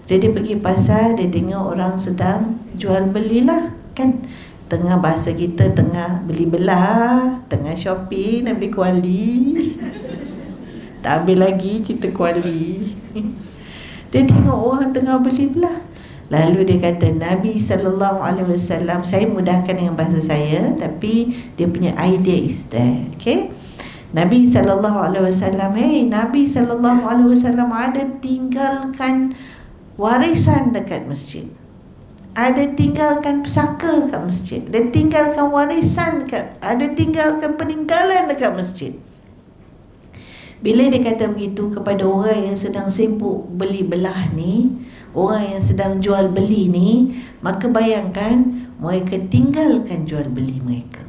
Speaker 1: Jadi dia pergi pasar, dia tengok orang sedang jual belilah kan. Tengah bahasa kita, tengah beli belah, tengah shopping, nak beli kuali. Tak habis lagi kita kuali. Dia tengok orang tengah beli belah. Lalu dia kata, Nabi SAW, saya mudahkan dengan bahasa saya, tapi dia punya idea is there. Okay? Nabi SAW, Nabi SAW ada tinggalkan warisan dekat masjid. Ada tinggalkan pesaka kat masjid. Ada tinggalkan warisan ada tinggalkan peninggalan dekat masjid. Bila dia kata begitu kepada orang yang sedang sibuk beli belah ni, orang yang sedang jual beli ni, maka bayangkan mereka tinggalkan jual beli mereka.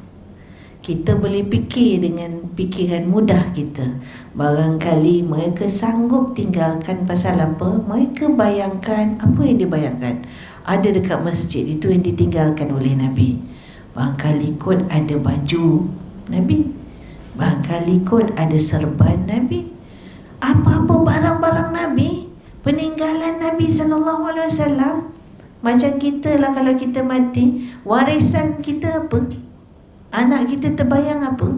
Speaker 1: Kita boleh fikir dengan fikiran mudah kita. Barangkali mereka sanggup tinggalkan pasal apa? Mereka bayangkan, apa yang dia bayangkan? Ada dekat masjid itu yang ditinggalkan oleh Nabi. Barangkali kot ada baju Nabi, barangkali kot ada serban Nabi, apa-apa barang-barang Nabi, peninggalan Nabi SAW. Macam kita lah, kalau kita mati, warisan kita apa? Anak kita terbayang apa?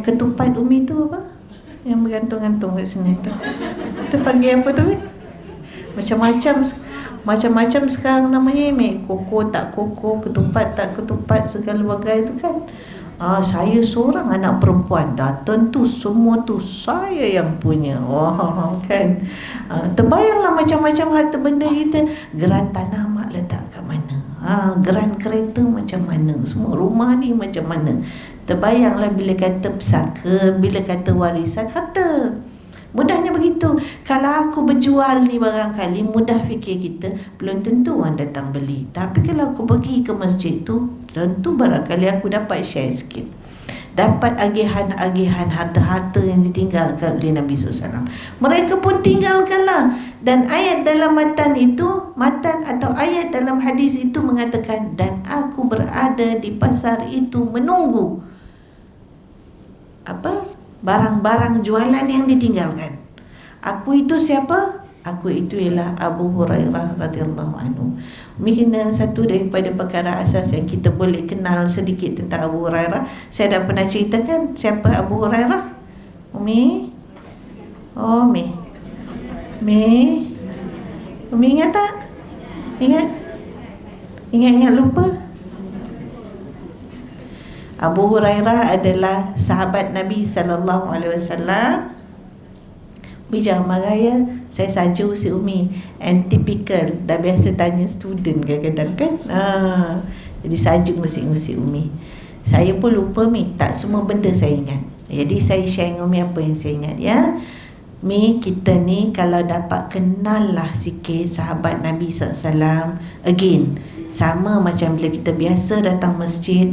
Speaker 1: Ketupat Umi tu apa? Yang bergantung-gantung kat sini tu. Kita panggil apa tu? Macam-macam sekarang namanya, koko tak koko, ketupat tak ketupat, segala bagai tu kan. Saya seorang anak perempuan, dah tentu semua tu saya yang punya. Wah, kan. Terbayanglah macam-macam harta benda kita. Geran tanah mak letak kat mana, geran kereta macam mana, semua rumah ni macam mana. Terbayanglah bila kata pesaka, bila kata warisan harta. Mudahnya begitu. Kalau aku berjual ni barangkali mudah fikir kita, belum tentu orang datang beli. Tapi kalau aku pergi ke masjid tu, tentu barangkali aku dapat share sikit, dapat agihan-agihan harta-harta yang ditinggalkan oleh Nabi SAW. Mereka pun tinggalkanlah. Dan ayat dalam matan atau ayat dalam hadis itu mengatakan, dan aku berada di pasar itu menunggu barang-barang jualan yang ditinggalkan. Aku itu siapa? Aku itu ialah Abu Hurairah radhiyallahu anhu. Mungkin satu daripada perkara asas yang kita boleh kenal sedikit tentang Abu Hurairah. Saya dah pernah ceritakan siapa Abu Hurairah. Umi? Umi ingat tak? Ingat lupa? Abu Hurairah adalah sahabat Nabi SAW. Umi jangan marah ya, saya saja si Umi, and typical, dah biasa tanya student kadang-kadang kan. Jadi saja musik-musik Umi. Saya pun lupa Mi, tak semua benda saya ingat. Jadi saya share dengan Umi apa yang saya ingat ya. Mi, kita ni kalau dapat kenal lah sikit sahabat Nabi SAW, again, sama macam bila kita biasa datang masjid,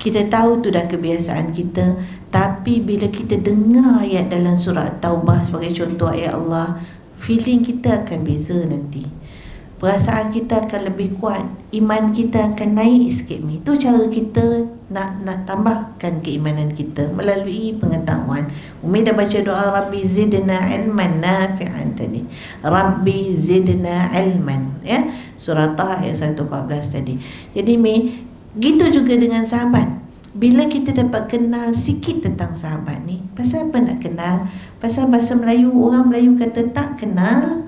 Speaker 1: kita tahu tu dah kebiasaan kita. Tapi bila kita dengar ayat dalam surah Taubah sebagai contoh ayat Allah, feeling kita akan beza nanti. Perasaan kita akan lebih kuat, iman kita akan naik sikit. Itu cara kita nak tambahkan keimanan kita melalui pengetahuan. Umi dah baca doa Rabbi zidna ilman nafi'an tadi. Rabbi zidna ilman, ya, surah Taha ayat 114 tadi. Jadi gitu juga dengan sahabat. Bila kita dapat kenal sikit tentang sahabat ni, pasal apa nak kenal? Pasal bahasa Melayu, orang Melayu kata tak kenal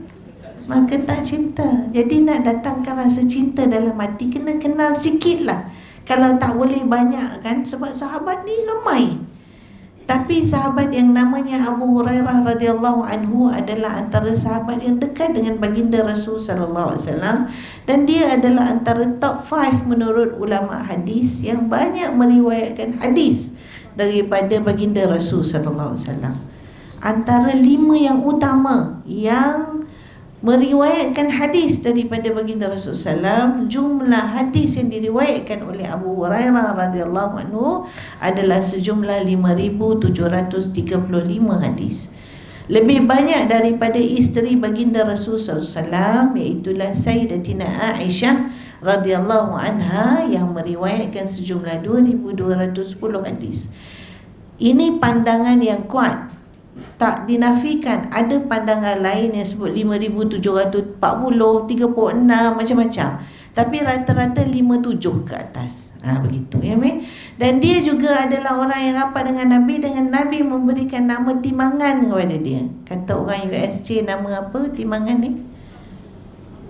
Speaker 1: maka tak cinta. Jadi nak datangkan rasa cinta dalam hati, kena kenal sikit lah. Kalau tak boleh banyak kan, sebab sahabat ni ramai. Tapi sahabat yang namanya Abu Hurairah radhiyallahu anhu adalah antara sahabat yang dekat dengan baginda Rasul sallallahu alaihi wasallam, dan dia adalah antara top 5 menurut ulama hadis yang banyak meriwayatkan hadis daripada baginda Rasul sallallahu alaihi wasallam. Antara 5 yang utama yang meriwayatkan hadis daripada baginda Rasulullah SAW, jumlah hadis yang diriwayatkan oleh Abu Hurairah radhiyallahu anhu adalah sejumlah 5,735 hadis. Lebih banyak daripada isteri baginda Rasulullah SAW, iaitulah Sayyidatina Aisyah radhiyallahu anha yang meriwayatkan sejumlah 2,210 hadis. Ini pandangan yang kuat. Tak dinafikan ada pandangan lain yang sebut 5,740, 36, macam-macam. Tapi rata-rata 57 ke atas. Begitu ya, dan dia juga adalah orang yang rapat dengan Nabi memberikan nama timangan kepada dia. Kata orang USJ, nama apa timangan ni?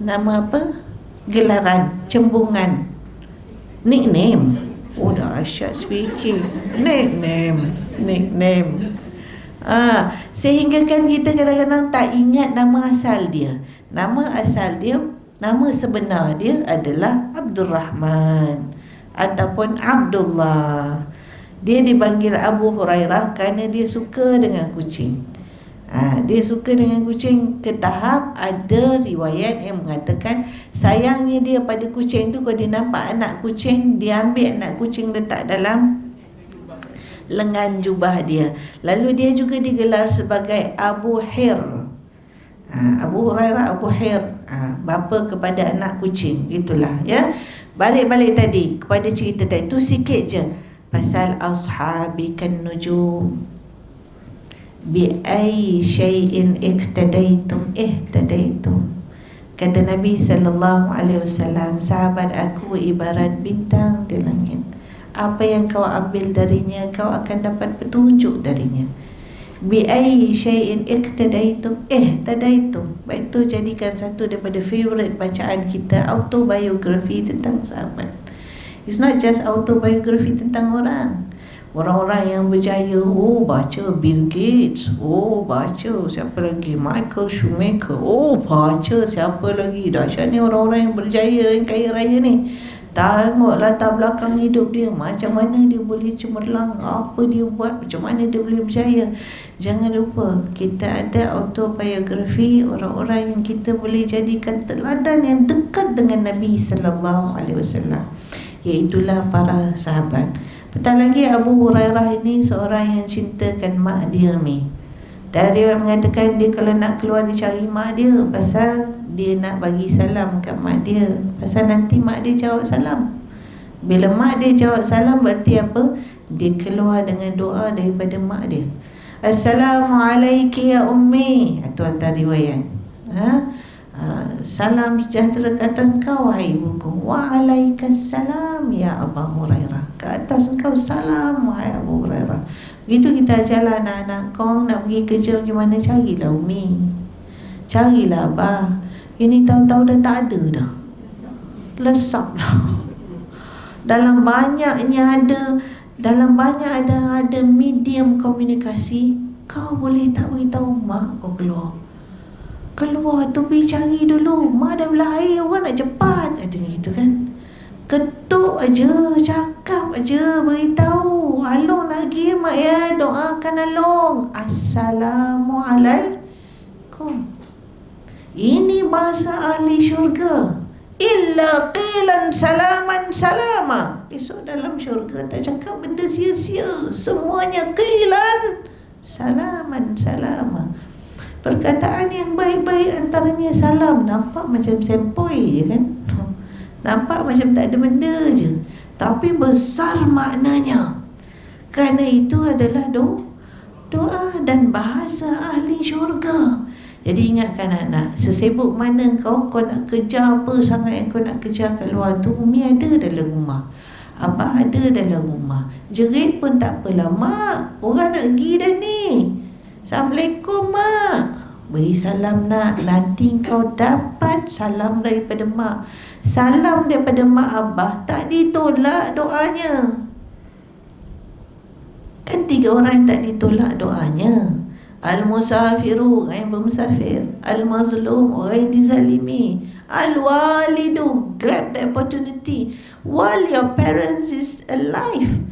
Speaker 1: Nama apa? Gelaran, cembungan, nickname. Oh, dah asyik speaking. Nickname. Sehingga kan kita kadang-kadang tak ingat nama asal dia. Nama sebenar dia adalah Abdul Rahman ataupun Abdullah. Dia dipanggil Abu Hurairah kerana dia suka dengan kucing. Dia suka dengan kucing ke tahap ada riwayat yang mengatakan sayangnya dia pada kucing tu, kalau dia nampak anak kucing, dia ambil anak kucing letak dalam lengan jubah dia. Lalu dia juga digelar sebagai Abu Hir. Abu Hurairah Abu Hir, bapa kepada anak kucing. Itulah ya. Balik tadi kepada cerita tadi, itu sikit je pasal ashabikan nujum bi ai syai'in ihtadaitum. Kata Nabi SAW, sahabat aku ibarat bintang di langit. Apa yang kau ambil darinya, kau akan dapat petunjuk darinya. Bi ayyi syai'in iqtadaitum ihtadaitum. Baik tu jadikan satu daripada favorite bacaan kita, autobiografi tentang sahabat. It's not just autobiografi tentang orang. Orang-orang yang berjaya, oh baca Bill Gates, oh baca siapa lagi, Michael Schumacher, oh baca siapa lagi. Dahsyat ni orang-orang yang berjaya, yang kaya raya ni. Tengok latar belakang hidup dia, macam mana dia boleh cemerlang, apa dia buat, macam mana dia boleh berjaya. Jangan lupa, kita ada autobiografi orang-orang yang kita boleh jadikan teladan yang dekat dengan Nabi SAW, iaitulah para sahabat. Petang lagi Abu Hurairah ini seorang yang cintakan mak dia ni. Dari dia mengatakan dia kalau nak keluar dia cari mak dia, pasal dia nak bagi salam kat mak dia, pasal nanti mak dia jawab salam. Bila mak dia jawab salam, berarti apa? Dia keluar dengan doa daripada mak dia. Assalamualaikum ya ummi. Itu antara riwayat. Salam sejahtera ke atas kau wahai ibuku. Waalaikumsalam ya Abu Hurairah. Ke atas engkau salam wahai Abu Hurairah. Begitu kita ajarlah anak-anak, kau nak pergi kerja macam mana, carilah umi, carilah abah. Ini tahu-tahu dah tak ada dah, lesap dah. Dalam banyaknya ada medium komunikasi, kau boleh tak beritahu mak kau keluar tu pergi cari dulu, mak dah belah air, orang nak cepat, katanya gitu kan. Ketuk aja, cakap aja, beritahu, alung lagi mak ya, doakan alung. Assalamualaikum. Ini bahasa ahli syurga. Illa qilan salaman salama. Esok dalam syurga tak cakap benda sia-sia, semuanya qilan salaman salama. Perkataan yang baik-baik, antaranya salam. Nampak macam sempoi je kan, nampak macam tak ada benda je, tapi besar maknanya. Kerana itu adalah doa dan bahasa ahli syurga. Jadi ingatkan anak, sesibuk mana kau nak kerja apa sangat yang kau nak kerja kat luar tu, umi ada dalam rumah, abah ada dalam rumah. Jerit pun tak apalah, mak orang nak pergi dah ni, Assalamualaikum mak. Beri salam nak, nanti kau dapat salam daripada mak. Salam daripada mak abah tak ditolak doanya. Kan 3 orang yang tak ditolak doanya. Al-musafiru, orang yang bermusafir. Al-mazlum, orang yang dizalimi. Al-walidu, grab the opportunity while your parents is alive.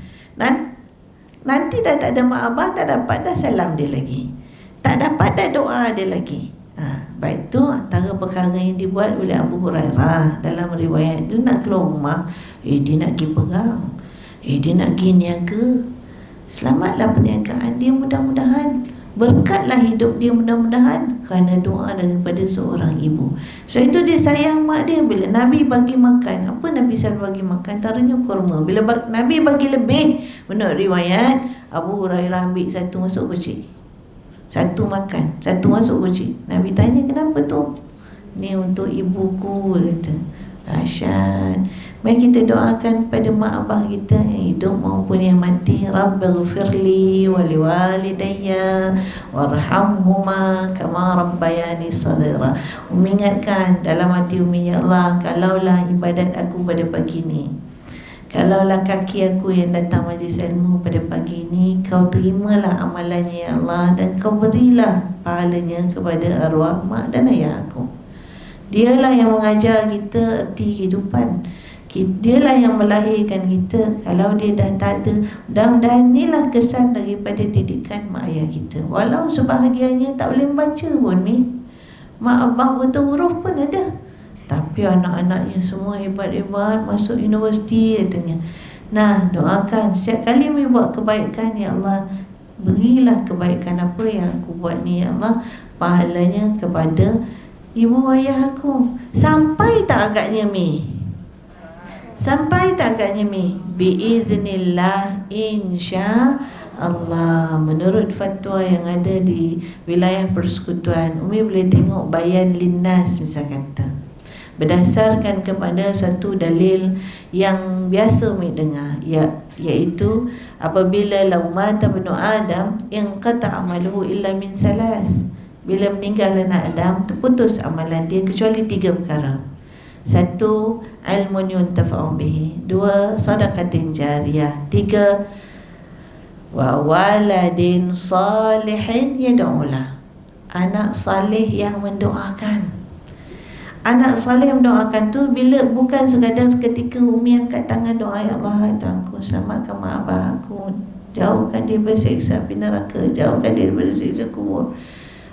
Speaker 1: Nanti dah tak ada mak abah, tak dapat dah salam dia lagi, tak dapat dah doa dia lagi. Baik tu antara perkara yang dibuat oleh Abu Hurairah dalam riwayat. Dia nak keluar rumah, dia nak pergi perang, dia nak pergi niaga. Selamatlah perniagaan dia, mudah-mudahan berkatlah hidup dia, mudah-mudahan, kerana doa daripada seorang ibu. Sebab itu dia sayang mak dia. Bila Nabi bagi makan, apa Nabi selalu bagi makan? Antaranya kurma. Bila Nabi bagi lebih, menurut riwayat, Abu Hurairah ambil satu masuk kecil, satu makan, satu masuk kecil. Nabi tanya, kenapa tu? Ni untuk ibuku, kata. Dahsyat. Mari kita doakan kepada mak abah kita yang hidup maupun yang mati. Rabbighfirli wa liwalidayya warhamhuma kama rabbayani shaghira. Umi ingatkan dalam hati Umi, ya Allah, kalaulah ibadat aku pada pagi ni, kalaulah kaki aku yang datang majlis ilmu pada pagi ni, kau terimalah amalannya ya Allah, dan kau berilah pahalanya kepada arwah mak dan ayah aku. Dialah yang mengajar kita erti kehidupan, dialah yang melahirkan kita. Kalau dia dah tak ada, dan inilah kesan daripada didikan mak ayah kita. Walau sebahagiannya tak boleh membaca pun ni, mak abah buta huruf pun ada, tapi anak-anaknya semua hebat-hebat, masuk universiti katanya. Nah, doakan setiap kali kami buat kebaikan, ya Allah, berilah kebaikan apa yang aku buat ni, ya Allah, pahalanya kepada ibu ayah aku. Sampai tak agaknya Mi? Sampai tak agaknya Mi? Biiznillah, insya Allah. Menurut fatwa yang ada di wilayah persekutuan, Umi boleh tengok Bayan Linnas misal kata, berdasarkan kepada satu dalil yang biasa Umi dengar, iaitu apabila law mata ibnu Adam inqata amaluhu illa min salas, bila meninggal anak Adam terputus amalan dia kecuali 3 perkara. 1, ilmun yuntafa'u bihi. 2, sadaqatin jariyah. 3, wa waladin salihin yad'ulah, anak salih yang mendoakan. Anak salih mendoakan tu bila bukan sekadar ketika Umi angkat tangan doa, ya Allah aku selamatkan mak abah aku, jauhkan dia dari siksa api neraka, jauhkan dia dari siksa kubur.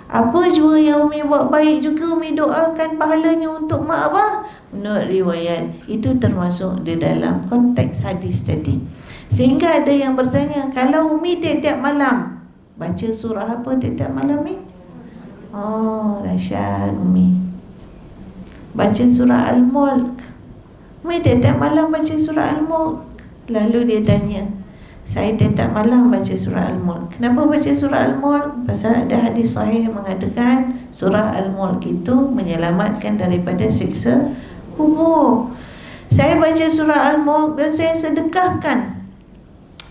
Speaker 1: Apa jua yang Umi buat baik juga Umi doakan pahalanya untuk mak abah. Menurut riwayat itu termasuk di dalam konteks hadis tadi. Sehingga ada yang bertanya, kalau Umi tiap-tiap malam baca surah apa tiap-tiap malam ni? Oh, dahsyat Umi. Baca surah Al-Mulk. Umi tiap-tiap malam baca surah Al-Mulk. Lalu dia tanya, saya tiap malam baca surah Al-Mulk. Kenapa baca surah Al-Mulk? Pasal ada hadis sahih mengatakan surah Al-Mulk itu menyelamatkan daripada siksa kubur. Saya baca surah Al-Mulk dan saya sedekahkan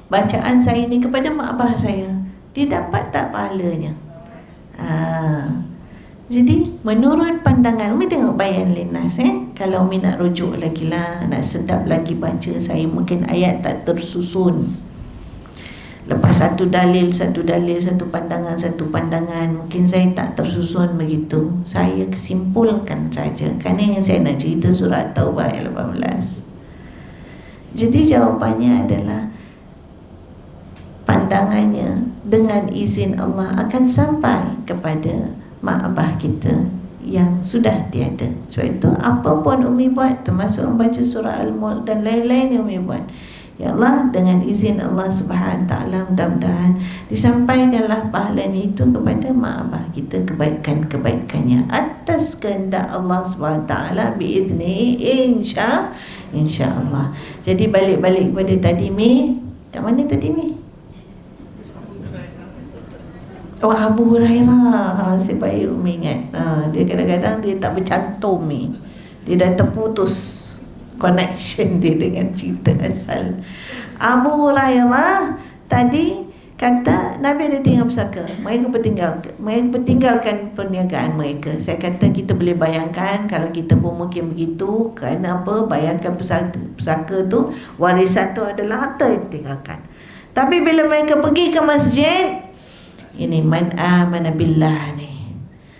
Speaker 1: bacaan saya ini kepada mak abah saya. Dia dapat tak pahalanya? Jadi menurut pandangan Umi, tengok Bayan Linnas kalau Umi nak rujuk lagi lah, nak sedap lagi baca, saya mungkin ayat tak tersusun. Lepas satu dalil, satu pandangan, mungkin saya tak tersusun begitu. Saya kesimpulkan saja, kerana yang saya nak cerita surah Taubah ayat 18. Jadi jawapannya adalah, pandangannya dengan izin Allah akan sampai kepada mak abah kita yang sudah tiada. Sebab itu apa pun Umi buat, termasuk membaca surah Al-Mulk dan lain-lain yang Umi buat, ya Allah, dengan izin Allah Subhanahu Wa Taala, mudah-mudahan disampaikanlah pahalanya itu kepada mak abah kita, kebaikan-kebaikannya atas kehendak Allah Subhanahu Wa Taala biizni, insya-Allah. Jadi balik kepada tadi Mi, kat mana tadi Mi? Oh, Abu Hurairah. Sebaik Umi ingat. Dia kadang-kadang dia tak bercantum ni. Dia dah terputus connection dia dengan cerita asal. Abu Hurairah tadi kata Nabi ada tinggal pusaka. Mereka bertinggalkan perniagaan mereka. Saya kata kita boleh bayangkan kalau kita pun mungkin begitu. Kerana apa? Bayangkan pusaka tu, warisan tu adalah harta yang ditinggalkan. Tapi bila mereka pergi ke masjid, ini man amana billah ni,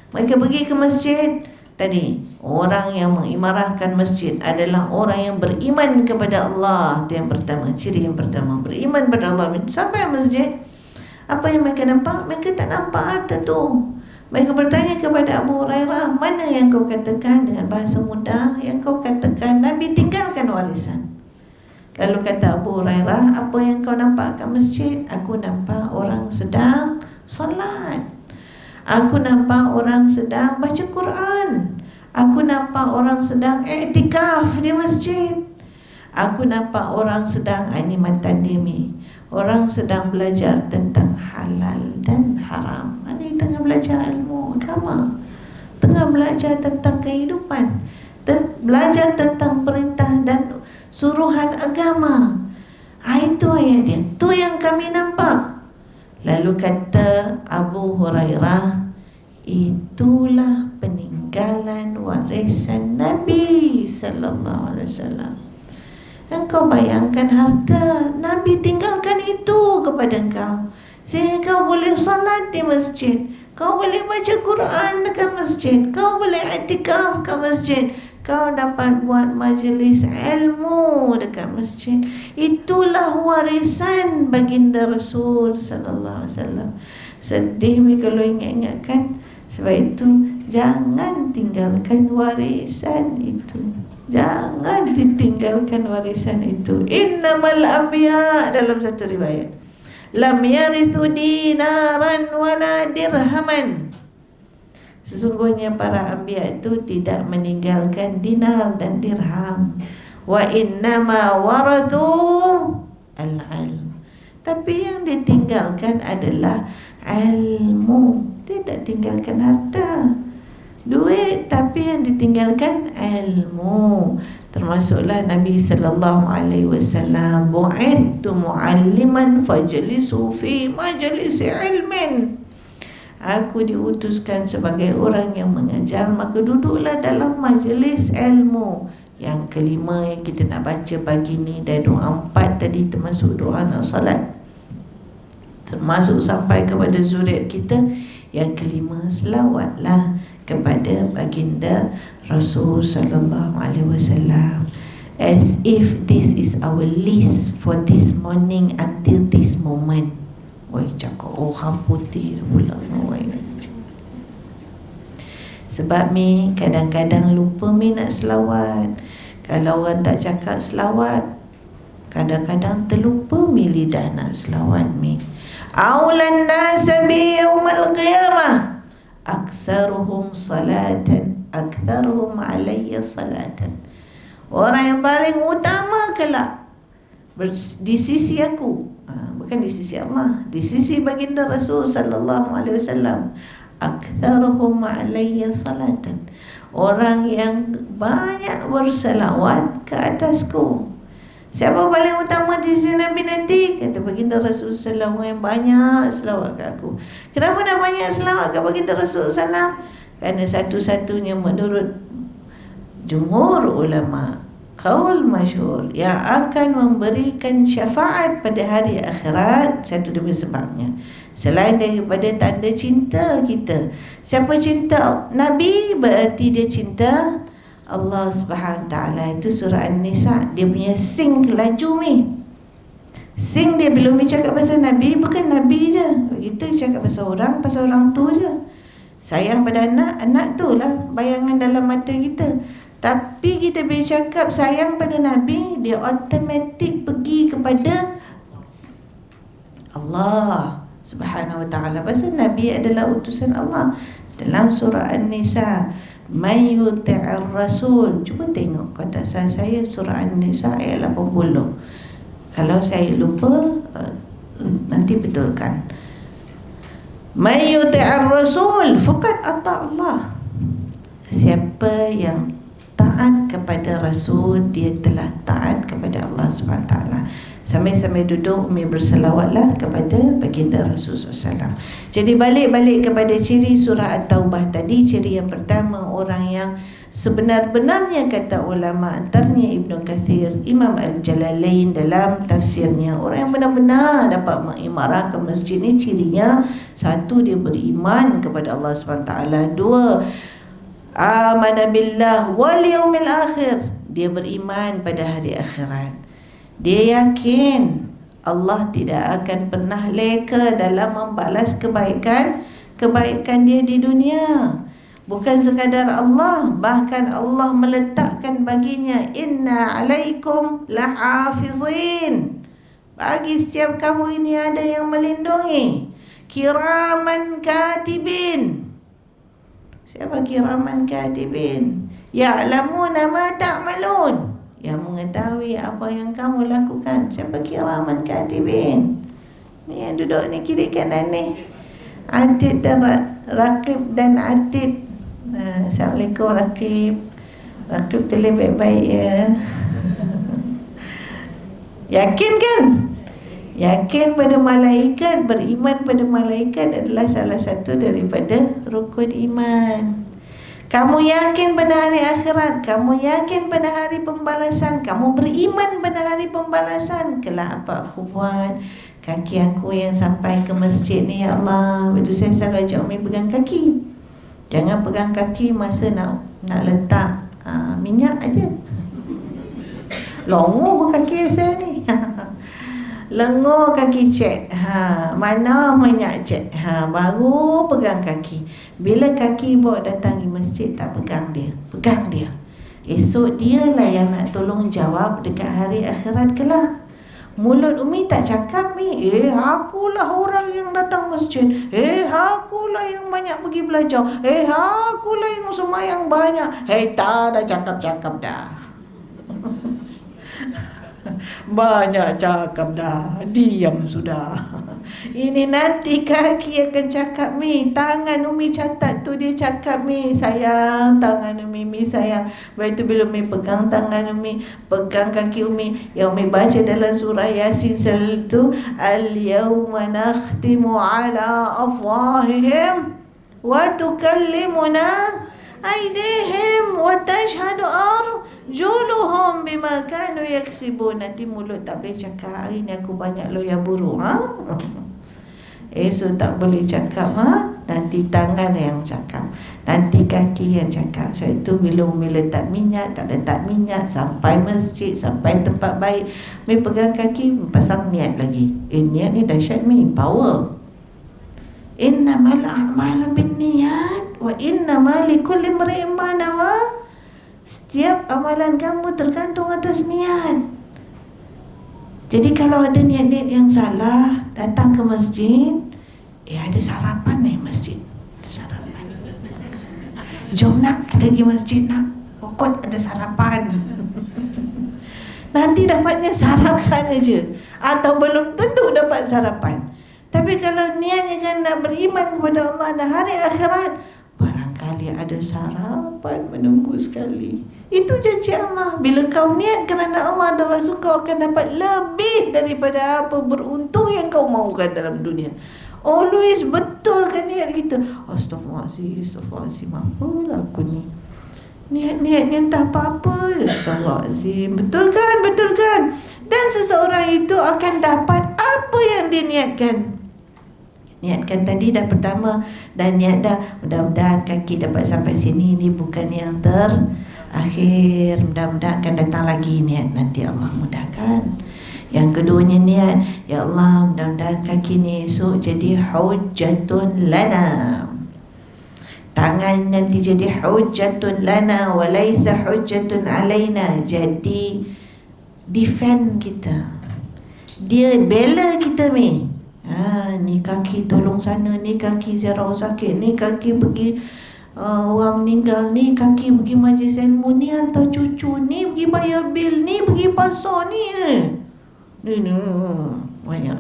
Speaker 1: mereka pergi ke masjid tadi, orang yang mengimarahkan masjid adalah orang yang beriman kepada Allah. Itu yang pertama, ciri yang pertama, beriman kepada Allah. Sampai masjid, apa yang mereka nampak? Mereka tak nampak harta tu. Mereka bertanya kepada Abu Hurairah, mana yang kau katakan dengan bahasa mudah, yang kau katakan Nabi tinggalkan warisan? Lalu kata Abu Hurairah, apa yang kau nampak kat masjid? Aku nampak orang sedang solat, aku nampak orang sedang baca Quran, aku nampak orang sedang iktikaf di masjid, aku nampak orang sedang, ini mantan demi, orang sedang belajar tentang halal dan haram. Ini tengah belajar ilmu agama, tengah belajar tentang kehidupan, belajar tentang perintah dan suruhan agama. Itu ayat dia, tu yang kami nampak. Lalu kata Abu Hurairah, itulah peninggalan warisan Nabi sallallahu alaihi wasallam. Engkau bayangkan harta Nabi tinggalkan itu kepada engkau, sehingga kau boleh salat di masjid, kau boleh baca Quran dekat masjid, kau boleh i'tikaf ke masjid, kau dapat buat majlis ilmu dekat masjid. Itulah warisan baginda Rasul sallallahu alaihi wasallam. Sedih mi kalau ingat-ingat kan. Sebab itu jangan tinggalkan warisan itu. Jangan ditinggalkan warisan itu. Innamal anbiya, dalam satu riwayat, lam yarithu dinaran wala dirhaman. Sesungguhnya para anbiya itu tidak meninggalkan dinar dan dirham. Wa innama warathu al-ilm. Tapi yang dia tinggalkan adalah ilmu. Dia tak tinggalkan harta, duit, tapi yang ditinggalkan ilmu. Termasuklah Nabi sallallahu alaihi wasallam, bu'ithu mu'alliman fajlisu fi majlisi ilmin. Aku diutuskan sebagai orang yang mengajar, maka duduklah dalam majlis ilmu. Yang kelima yang kita nak baca pagi ni, dan doa 4 tadi termasuk doa nak salat, termasuk sampai kepada zuriat kita. Yang kelima, selawatlah kepada baginda Rasul sallallahu alaihi wasallam, as if this is our list for this morning until this moment. Woi, cakap orang putih pula. Sebab mi kadang-kadang lupa mi nak selawat. Kalau orang tak cakap selawat, kadang-kadang terlupa mi lidah nak selawat mi. Aulan nasa bi yaumal qiyamah aksaruhum salatan aktharuhum alayya salatan. Orang yang paling utama kelak di sisi aku, bukan di sisi Allah, di sisi baginda Rasul sallallahu alaihi wasallam, aktharuhum alayya salatan, orang yang banyak berselawat ke atasku. Siapa paling utama di sisi Nabi nanti? Kata baginda Rasul sallallahu alaihi wasallam, yang banyak selawat ke aku. Kenapa nak banyak selawat ke baginda Rasul sallallahu alaihi wasallam? Kerana satu-satunya menurut jumhur ulama, kaul masyhur, yang akan memberikan syafaat pada hari akhirat, satu demi sebabnya, selain daripada tanda cinta kita. Siapa cinta Nabi, berarti dia cinta Allah Subhanahu Taala. Itu surah An-Nisa, dia punya sing laju ni. Sing dia belum cakap pasal Nabi, bukan Nabi je. Kita cakap pasal orang tu je. Sayang pada anak, anak tu lah bayangan dalam mata kita. Tapi kita bila cakap sayang pada Nabi, dia automatik pergi kepada Allah Subhanahu Wa Taala. Pasal Nabi adalah utusan Allah. Dalam surah An-Nisa, may yuti'ir rasul. Cuba tengok kata saya surah An-Nisa ayat 80. Kalau saya lupa, nanti betulkan. May yuti'ir rasul faqad ata Allah. Siapa yang taat kepada Rasul, dia telah taat kepada Allah SWT. Sambil-sambil duduk, Umi berselawatlah kepada baginda Rasul SAW. Jadi balik kepada ciri surah At-Taubah tadi. Ciri yang pertama, orang yang sebenar-benarnya, kata ulama, antaranya Ibnu Kathir, Imam Al-Jalalain dalam tafsirnya, orang yang benar-benar dapat mengimarahkan masjid ni, cirinya satu, dia beriman kepada Allah SWT. Dua, amana billah wal yaumil akhir, dia beriman pada hari akhirat. Dia yakin Allah tidak akan pernah leka dalam membalas kebaikan dia di dunia. Bukan sekadar Allah, bahkan Allah meletakkan baginya, inna alaikum lahafizin, bagi setiap kamu ini ada yang melindungi, kiraman katibin. Siapa kiraman katibin? Ya'lamuna ma ta'malun, yang mengetahui apa yang kamu lakukan. Siapa kiraman katibin? Ni yang duduk ni kiri kanan ni, Atid dan Raqib dan Atid. Assalamualaikum Raqib. Raqib tulis baik-baik ya. Yakin kan? Yakin pada malaikat, beriman pada malaikat adalah salah satu daripada rukun iman. Kamu yakin pada hari akhirat, kamu yakin pada hari pembalasan, kamu beriman pada hari pembalasan. Kelak apa aku buat? Kaki aku yang sampai ke masjid ni, ya Allah. Betul, saya selalu ajak Umi pegang kaki. Jangan pegang kaki masa nak letak minyak aja. Longo kaki saya ni. Lengur kaki cek, mana minyak cek, baru pegang kaki. Bila kaki bawa datangi masjid, tak pegang dia, pegang dia. Esok dialah yang nak tolong jawab dekat hari akhirat kelak. Mulut Umi tak cakap ni, akulah orang yang datang masjid, akulah yang banyak pergi belajar, akulah yang sembahyang banyak. Tak dah cakap-cakap dah. Banyak cakap dah, diam sudah. Ini nanti kaki akan cakap, Mi, tangan Umi catat tu dia cakap, Mi, sayang, tangan Umi, Mi sayang. Lepas tu bila Umi pegang tangan Umi, pegang kaki Umi, yang Umi baca dalam surah Yasin selalu tu, Al-yawma nakhtimu ala afwahihim wa tukallimuna aydihim wa tashhadu arjuluhum bima kanu yaksibun. Nanti mulut tak boleh cakap, hari ni aku banyak loya buruk, esok tak boleh cakap, nanti tangan yang cakap, nanti kaki yang cakap. So itu bila Umi letak minyak, tak letak minyak, sampai masjid, sampai tempat baik, Umi pegang kaki, pasang niat lagi. Niat ni dahsyat, Mi, power. Innamal a'malu binniyat wa innamal likulli imri'in ma nawa. Setiap amalan kamu tergantung atas niat. Jadi kalau ada niat-niat yang salah, datang ke masjid, ada sarapan nih masjid, ada sarapan. Jom nak, kita pergi masjid nak, pokok ada sarapan. Nanti dapatnya sarapan aja, atau belum tentu dapat sarapan. Tapi kalau niatnya kan nak beriman kepada Allah dan hari akhirat, barangkali ada sarapan menunggu sekali. Itu janji Allah. Bila kau niat kerana Allah dan Rasul, kau akan dapat lebih daripada apa beruntung yang kau mahukan dalam dunia. Always betulkan niat kita. Astaghfirullahaladzim, astaghfirullahaladzim, apalah aku ni, niat-niatnya tak apa-apa. Astaghfirullahaladzim. Betulkan, betulkan. Dan seseorang itu akan dapat apa yang dia niatkan. Niatkan tadi dah pertama, dan niat dah, mudah-mudahan kaki dapat sampai sini. Ini bukan yang terakhir, mudah-mudahan akan datang lagi niat nanti, Allah mudahkan. Yang keduanya niat, ya Allah, mudah-mudahan kaki ni esok jadi hujjatun lana, tangan nanti jadi hujjatun lana wa laisa hujjatun alaina, jadi defend kita, dia bela kita, Mi. Ni kaki tolong sana, ni kaki ziarah sakit, ni kaki pergi orang meninggal, ni kaki pergi majlis ilmu, ni hantar cucu, ni pergi bayar bil, ni pergi pasar, ni banyak.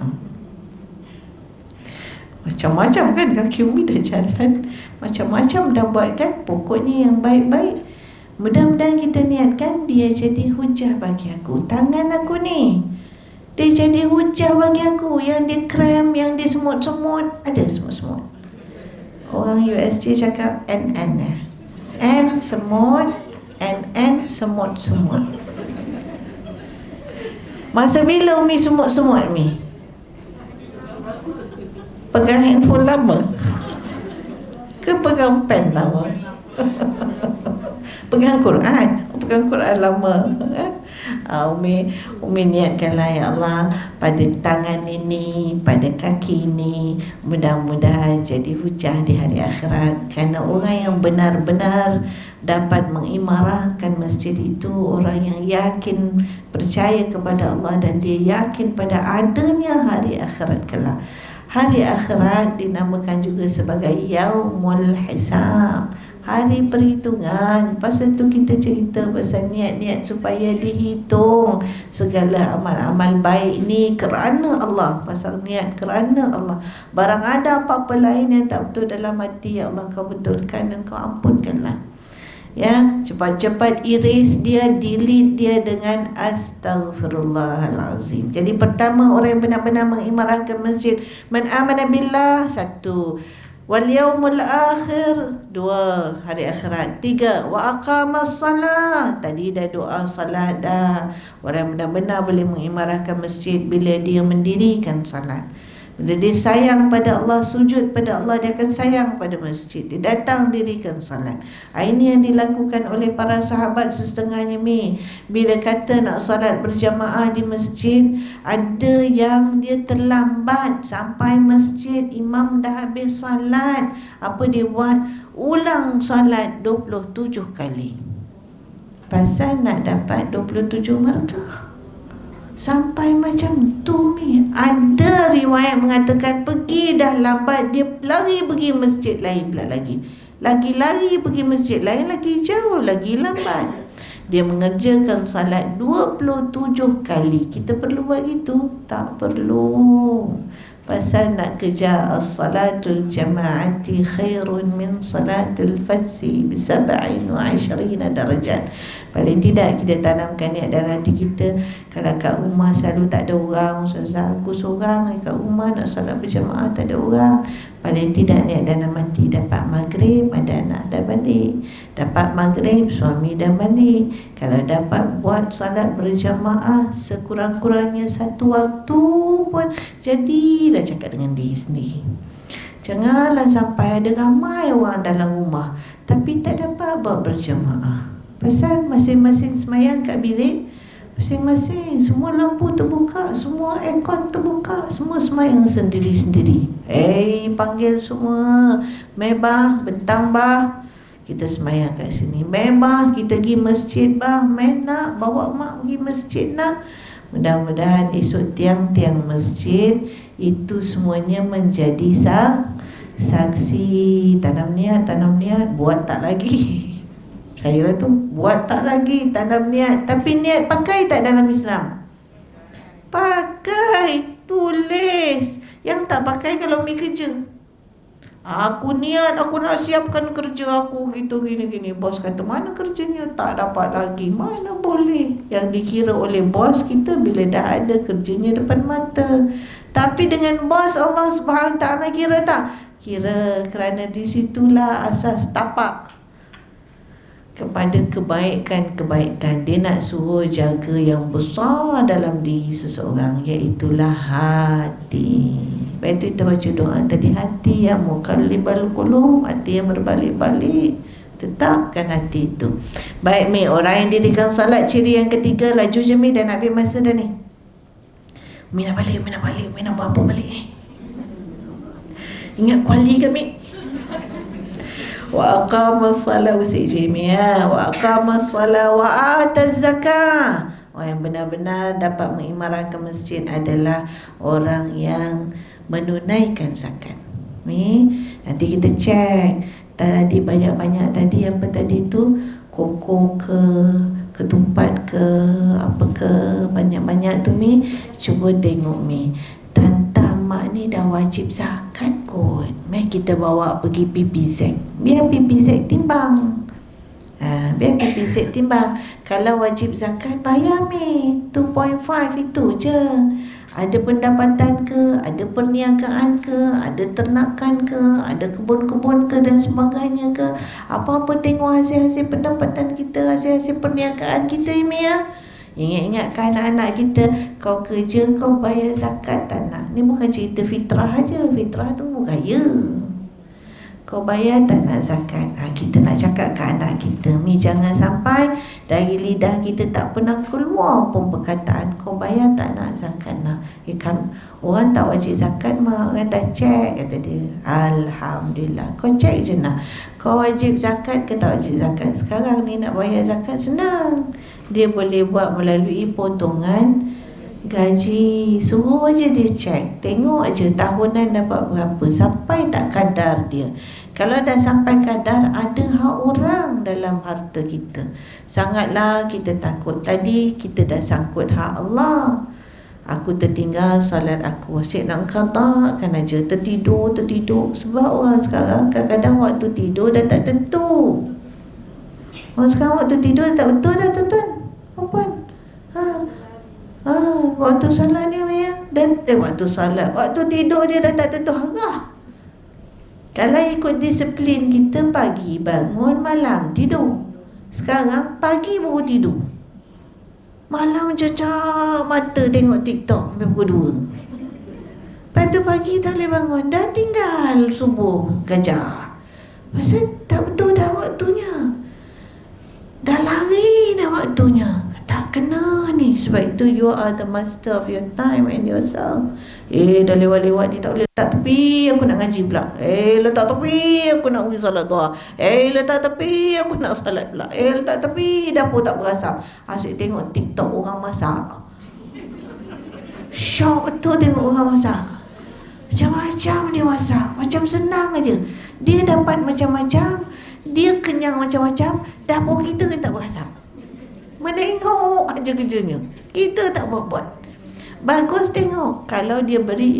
Speaker 1: Macam-macam kan kaki Umi dah jalan, macam-macam dah buat kan. Pokoknya yang baik-baik. Mudah-mudahan kita niatkan dia jadi hujah bagi aku. Tangan aku ni, dia jadi hujah bagi aku. Yang dia krem, yang dia semut-semut, ada semut-semut. Orang USG cakap NN, N semut, NN semut-semut. Masa bila Umi semut-semut, Mi? Pegang handphone lama ke pegang pen lama? Pegang Quran, pegang Quran lama. Umi niatkanlah, ya Allah, pada tangan ini, pada kaki ini, mudah-mudahan jadi hujah di hari akhirat. Kerana orang yang benar-benar dapat mengimarahkan masjid itu, orang yang yakin, percaya kepada Allah, dan dia yakin pada adanya hari akhirat kelak. Hari akhirat dinamakan juga sebagai Yaumul Hisab, hari perhitungan. Pasal tu kita cerita pasal niat-niat supaya dihitung segala amal-amal baik ni kerana Allah. Pasal niat kerana Allah. Barang ada apa-apa lain yang tak betul dalam hati, ya Allah, kau betulkan dan kau ampunkanlah. Ya, cepat-cepat erase dia, delete dia dengan astaghfirullahalazim. Jadi pertama, orang yang benar-benar mengimarahkan masjid, man amana billah, 1, wal yaumul akhir, 2, hari akhirat, 3, wa aqamas salat, tadi dah doa salat dah. Orang yang benar-benar boleh mengimarahkan masjid bila dia mendirikan salat. Bila dia sayang pada Allah, sujud pada Allah, dia akan sayang pada masjid. Dia datang dirikan salat. Ini yang dilakukan oleh para sahabat setengahnya, Mi. Bila kata nak salat berjamaah di masjid, ada yang dia terlambat sampai masjid, imam dah habis salat. Apa dia buat? Ulang salat 27 kali. Pasal nak dapat 27 markah. Sampai macam tu, Mi. Ada riwayat mengatakan pergi dah lambat, dia lari pergi masjid lain pula lagi. Lagi lari pergi masjid lain, lagi jauh, lagi lambat. Dia mengerjakan salat 27 kali. Kita perlu buat gitu? Tak perlu. Pasal nak kejar as-salatul jama'ati khairun min salatul fadzi bi 27 darajat. Paling tidak kita tanamkan niat dalam hati kita. Kalau kat rumah selalu tak ada orang, ustazah aku seorang kat rumah nak salat berjamaah tak ada orang, paling tidak niat dalam hati dapat maghrib ada anak dah balik, dapat maghrib suami dah balik. Kalau dapat buat salat berjamaah sekurang-kurangnya satu waktu pun, jadilah cakap dengan diri sendiri. Janganlah sampai ada ramai orang dalam rumah tapi tak dapat buat berjamaah. Pasal masing-masing semayang kat bilik masing-masing, semua lampu terbuka, semua aircon terbuka, semua semayang sendiri-sendiri. Panggil semua, mebah, bentang bah, kita semayang kat sini. Mebah, kita pergi masjid bah, main nak, bawa mak pergi masjid nak. Mudah-mudahan esok tiang-tiang masjid itu semuanya menjadi saksi. Tanam niat, buat tak lagi. Saya tu buat tak lagi, tanam niat. Tapi niat pakai tak dalam Islam? Pakai, tulis. Yang tak pakai kalau mi kerja, aku niat, aku nak siapkan kerja aku gitu gini-gini. Bos kata mana kerjanya? Tak dapat lagi. Mana boleh. Yang dikira oleh bos kita bila dah ada kerjanya depan mata. Tapi dengan bos Allah Subhanahu Taala kira tak? Kira, kerana di situlah asas tapak kepada kebaikan-kebaikan. Dia nak suruh jaga yang besar dalam diri seseorang, iaitulah hati. Lepas itu kita baca doa tadi, hati yang muqallibal qulub, hati yang berbalik-balik, tetapkan hati itu. Baik Mi, orang yang dirikan salat ciri yang ketiga. Laju je Mi, dah nak habis masa dah ni. Mi nak balik, Mi nak buat apa balik Ingat kuali ke Mi? Wa aqamas salat usijimia wa aqamas salat wa ataz zakah. Orang yang benar-benar dapat mengimarahkan masjid adalah orang yang menunaikan zakat. Ni nanti kita cek tadi banyak-banyak tadi apa tadi tu, koko ke ketumpat ke apa ke, banyak-banyak tu Mi. Cuba tengok Mi, tantang mak ni dah wajib zakat kot. Mari kita bawa pergi PPZ, biar PPZ timbang. Biar PPZ timbang. Kalau wajib zakat bayar Mi 2.5 itu je. Ada pendapatan ke, ada perniagaan ke, ada ternakan ke, ada kebun-kebun ke dan sebagainya ke, apa-apa tengok hasil-hasil pendapatan kita, hasil-hasil perniagaan kita Mi ya. Ingat-ingatkan anak-anak kita, kau kerja kau bayar zakat tak nak. Ni bukan cerita fitrah aja. Fitrah tu gaya. Kau bayar tak nak zakat. Kita nak cakap ke anak kita, Mi jangan sampai dari lidah kita tak pernah keluar pun perkataan kau bayar tak nak zakat nak. Kan orang tak wajib zakat mah, orang dah cek kata dia. Alhamdulillah. Kau cek je nak, kau wajib zakat ke tak wajib zakat. Sekarang ni nak bayar zakat senang. Dia boleh buat melalui potongan gaji. Suruh aja dia cek, tengok aja tahunan dapat berapa, sampai tak kadar dia. Kalau dah sampai kadar, ada hak orang dalam harta kita. Sangatlah kita takut. Tadi kita dah sangkut hak Allah. Aku tertinggal salat aku, asyik nak qada'kan aja, tertidur. Sebab orang sekarang kadang-kadang waktu tidur dah tak tentu. Orang sekarang waktu tidur dah tak betul dah tuan-tuan, puan-puan. Waktu salat dia ya, dan waktu salat, waktu tidur dia dah tak tentu harah. Kalau ikut disiplin kita, pagi bangun, malam tidur. Sekarang pagi baru tidur, malam cecak mata tengok TikTok sampai pukul 2. Lepas tu pagi tak boleh bangun, dah tinggal subuh gajah. Pasal tak betul dah waktunya, dah lari dah waktunya. Tak kena ni. Sebab itu you are the master of your time and yourself. Dah lewat-lewat ni tak boleh letak tepi, aku nak ngaji pula. Letak tepi, aku nak pergi salat duha. Letak tepi, aku nak salat pula. Letak tepi, dapur tak berasap. Asyik tengok TikTok orang masak. Syok betul tengok orang masak. Macam-macam dia masak, macam senang aja. Dia dapat macam-macam, dia kenyang macam-macam. Dapur kita kan tak berasap. menengok aja kerjanya. Kita tak buat-buat. Bagus tengok kalau dia beri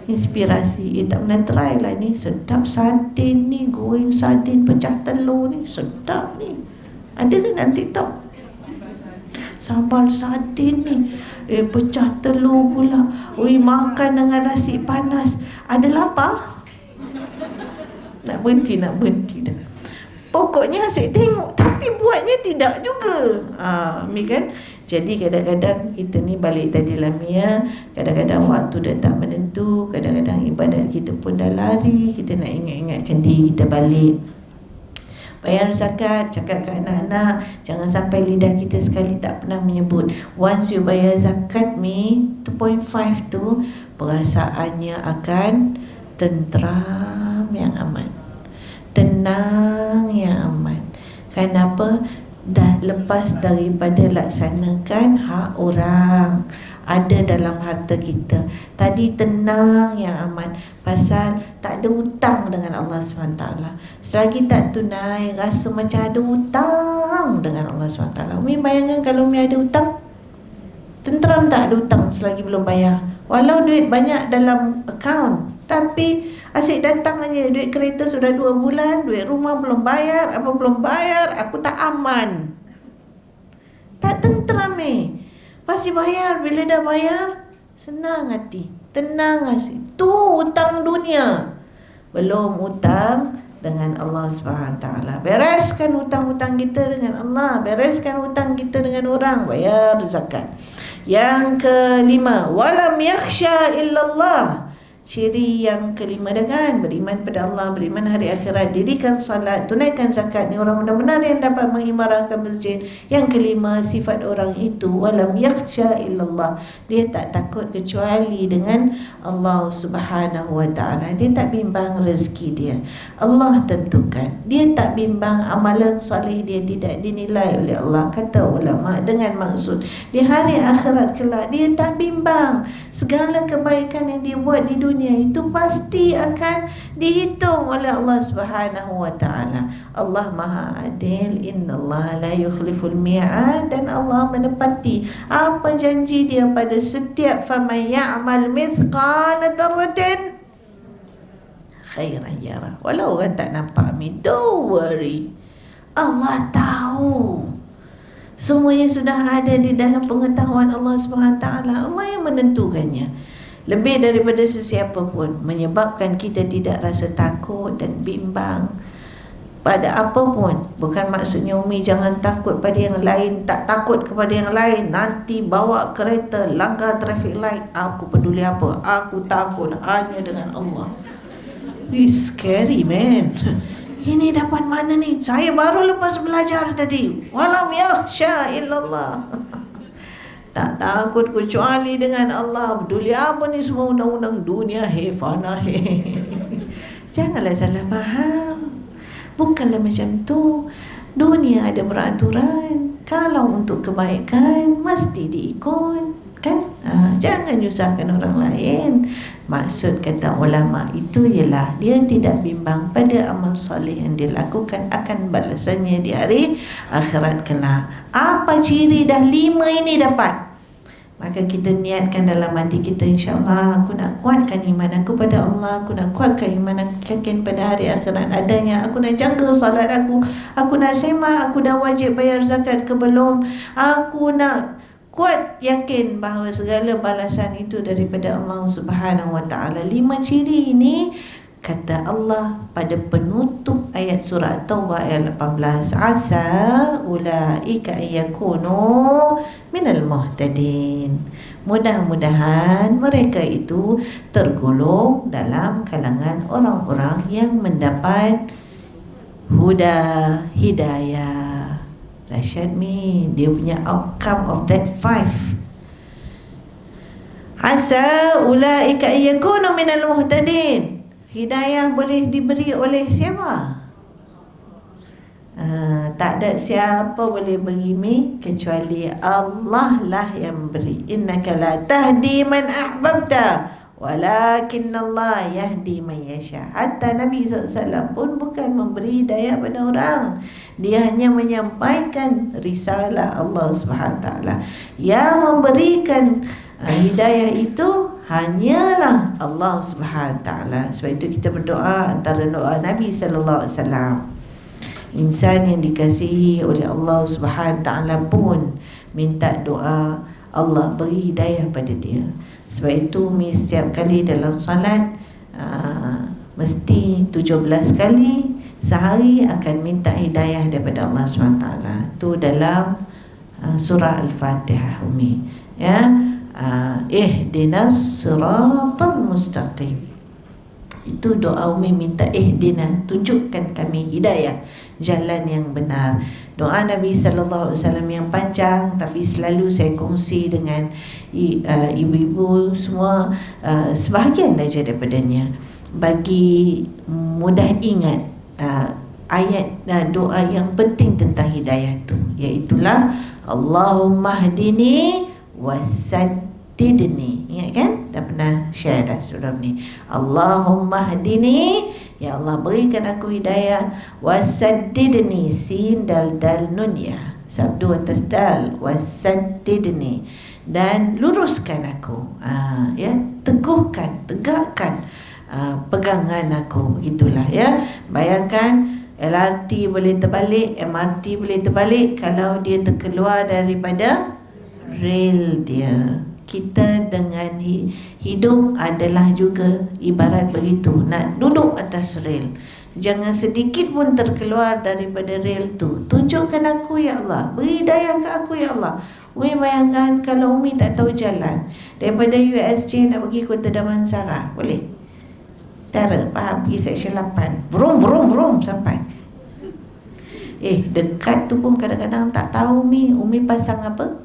Speaker 1: inspirasi. Tak pernah try lah ni, sedap sardin ni, goreng sardin pecah telur ni, sedap ni. Ada ke dalam TikTok? Sambal sardin ni, pecah telur pula. Makan dengan nasi panas. Ada lapar? Nak berhenti dah. Pokoknya asyik tengok, tapi buatnya tidak juga. Mi kan? Jadi kadang-kadang kita ni balik tadi lah Mi ya. Kadang-kadang waktu dah tak menentu, kadang-kadang ibadat kita pun dah lari. Kita nak ingat-ingatkan diri kita balik. Bayar zakat, cakap ke anak-anak, jangan sampai lidah kita sekali tak pernah menyebut. Once you bayar zakat Mi, 2.5 tu perasaannya akan tenteram yang aman, tenang yang aman. Kenapa? Dah lepas daripada laksanakan hak orang ada dalam harta kita. Tadi tenang yang aman, pasal tak ada hutang dengan Allah SWT. Selagi tak tunai, rasa macam ada hutang dengan Allah SWT. Umi bayangkan kalau Umi ada hutang, tenteram tak ada hutang selagi belum bayar. Walau duit banyak dalam akaun, tapi asyik datang aja, duit kereta sudah 2 bulan, duit rumah belum bayar, apa belum bayar, aku tak aman. Tak tenteram Pasti bayar, bila dah bayar, senang hati, tenang hati. Tu hutang dunia. Belum hutang dengan Allah SWT. Bereskan hutang-hutang kita dengan Allah, bereskan hutang kita dengan orang, bayar zakat. Yang kelima, walam yakhsha illallah. Ciri yang kelima dah kan, beriman pada Allah, beriman hari akhirat, dirikan salat, tunaikan zakat. Ni orang benar-benar yang dapat mengimarahkan masjid. Yang kelima, sifat orang itu walam yakhsha illallah. Dia tak takut kecuali dengan Allah Subhanahu wa ta'ala. Dia tak bimbang rezeki dia, Allah tentukan. Dia tak bimbang amalan soleh dia tidak dinilai oleh Allah, kata ulama, dengan maksud di hari akhirat kelak. Dia tak bimbang segala kebaikan yang dia buat di dunia itu pasti akan dihitung oleh Allah Subhanahu wa ta'ala. Allah Maha Adil, innallaha la yukhliful mi'ad, dan Allah menepati apa janji dia pada setiap faman ya'mal mithqala dzarratin khairan yarah. Walau orang tak nampak Mi, don't worry, Allah tahu. Semuanya sudah ada di dalam pengetahuan Allah SWT. Allah yang menentukannya lebih daripada sesiapa pun, menyebabkan kita tidak rasa takut dan bimbang pada apa pun. Bukan maksudnya Umi jangan takut pada yang lain, tak takut kepada yang lain. Nanti bawa kereta langgar traffic light, aku peduli apa? Aku takut hanya dengan Allah. It's scary man. Ini dapat mana ni? Saya baru lepas belajar tadi. Walam yakhsha illallah. Tak takut kecuali dengan Allah. Peduli apa ni semua undang-undang dunia, fana. Janganlah salah faham. Bukanlah macam tu. Dunia ada peraturan. Kalau untuk kebaikan mesti diikut, kan? Jangan nyusahkan orang lain. Maksud kata ulama itu ialah dia tidak bimbang pada amal soleh yang dia lakukan akan balasannya di hari akhirat kelak. Apa ciri dah 5 ini dapat, maka kita niatkan dalam hati kita, insyaAllah aku nak kuatkan iman aku pada Allah, aku nak kuatkan iman aku yakin pada hari akhirat adanya, aku nak jaga salat aku nak semak, aku dah wajib bayar zakat ke belum, aku nak kuat yakin bahawa segala balasan itu daripada Allah Subhanahu wa ta'ala. 5 ciri ini kata Allah pada penutup ayat surah Taubah ayat 18, asa ulaika yakunu minal muhtadin. Mudah-mudahan mereka itu tergolong dalam kalangan orang-orang yang mendapat hidayah. Dahsyat Mi, dia punya outcome of that 5. Asa ulaika yakunu minal muhtadin. Hidayah boleh diberi oleh siapa? Tak ada siapa boleh beri Mi kecuali Allah lah yang beri. Innaka la tahdi man ahbabta Walakinnallaha yahdi man yasha. Hatta Nabi SAW pun bukan memberi hidayah pada orang, dia hanya menyampaikan risalah Allah Subhanahu Wa Taala. Yang memberikan hidayah itu hanyalah Allah Subhanahu Wa Taala. Sebab itu kita berdoa, antara doa Nabi sallallahu alaihi wasallam, insan yang dikasihi oleh Allah Subhanahu Wa Taala pun minta doa Allah beri hidayah pada dia. Sebab itu setiap kali dalam salat mesti 17 kali sehari akan minta hidayah daripada Allah SWT. Itu dalam surah Al-Fatihah, Umi. Ya, ihdinas siratal mustaqim. Itu doa Umi minta ihdina, tunjukkan kami hidayah, jalan yang benar. Doa Nabi sallallahu alaihi wasallam yang panjang, tapi selalu saya kongsi dengan ibu-ibu semua sebahagian saja daripadanya, bagi mudah ingat ayat doa yang penting tentang hidayah itu, iaitulah Allahumma hdini wasaddidni. Ingat kan? Dah pernah share dah sebelum ni. Allahumma hdini, ya Allah berikan aku hidayah. Wasaddidni, sin dal dal nun ya, sabdu atas dal. Wasaddidni, dan luruskan aku, ya, teguhkan, tegakkan pegangan aku, begitulah ya. Bayangkan LRT boleh terbalik, MRT boleh terbalik kalau dia terkeluar daripada rel dia. Kita dengan hidup adalah juga ibarat begitu, nak duduk atas rel. Jangan sedikit pun terkeluar daripada rel tu. Tunjukkan aku ya Allah, beri hidayah ke aku ya Allah. Umi bayangkan kalau Umi tak tahu jalan daripada USJ nak pergi Kota Damansara, boleh? Tara, faham, pergi section 8, Vroom sampai. Dekat tu pun kadang-kadang tak tahu Umi pasang apa?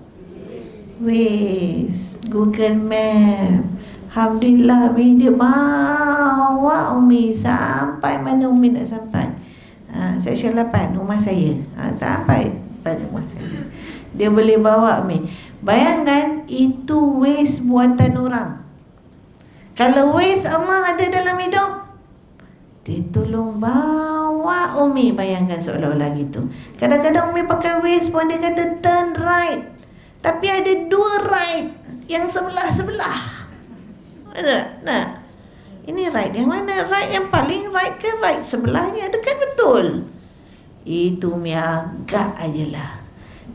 Speaker 1: Waze, Google Map. Alhamdulillah dia bawa Umi sampai mana Umi nak sampai. Section 8 rumah saya. Sampai pada rumah saya. Dia boleh bawa Umi. Bayangkan itu Waze buatan orang. Kalau Waze Allah ada dalam hidup, dia tolong bawa Umi. Bayangkan seolah-olah gitu. Kadang-kadang Umi pakai Waze pun dia kata turn right, tapi ada dua right yang sebelah-sebelah. Nah, ini right yang mana? Right yang paling right ke right sebelahnya? Dekat betul. Itu Umi agak ajalah.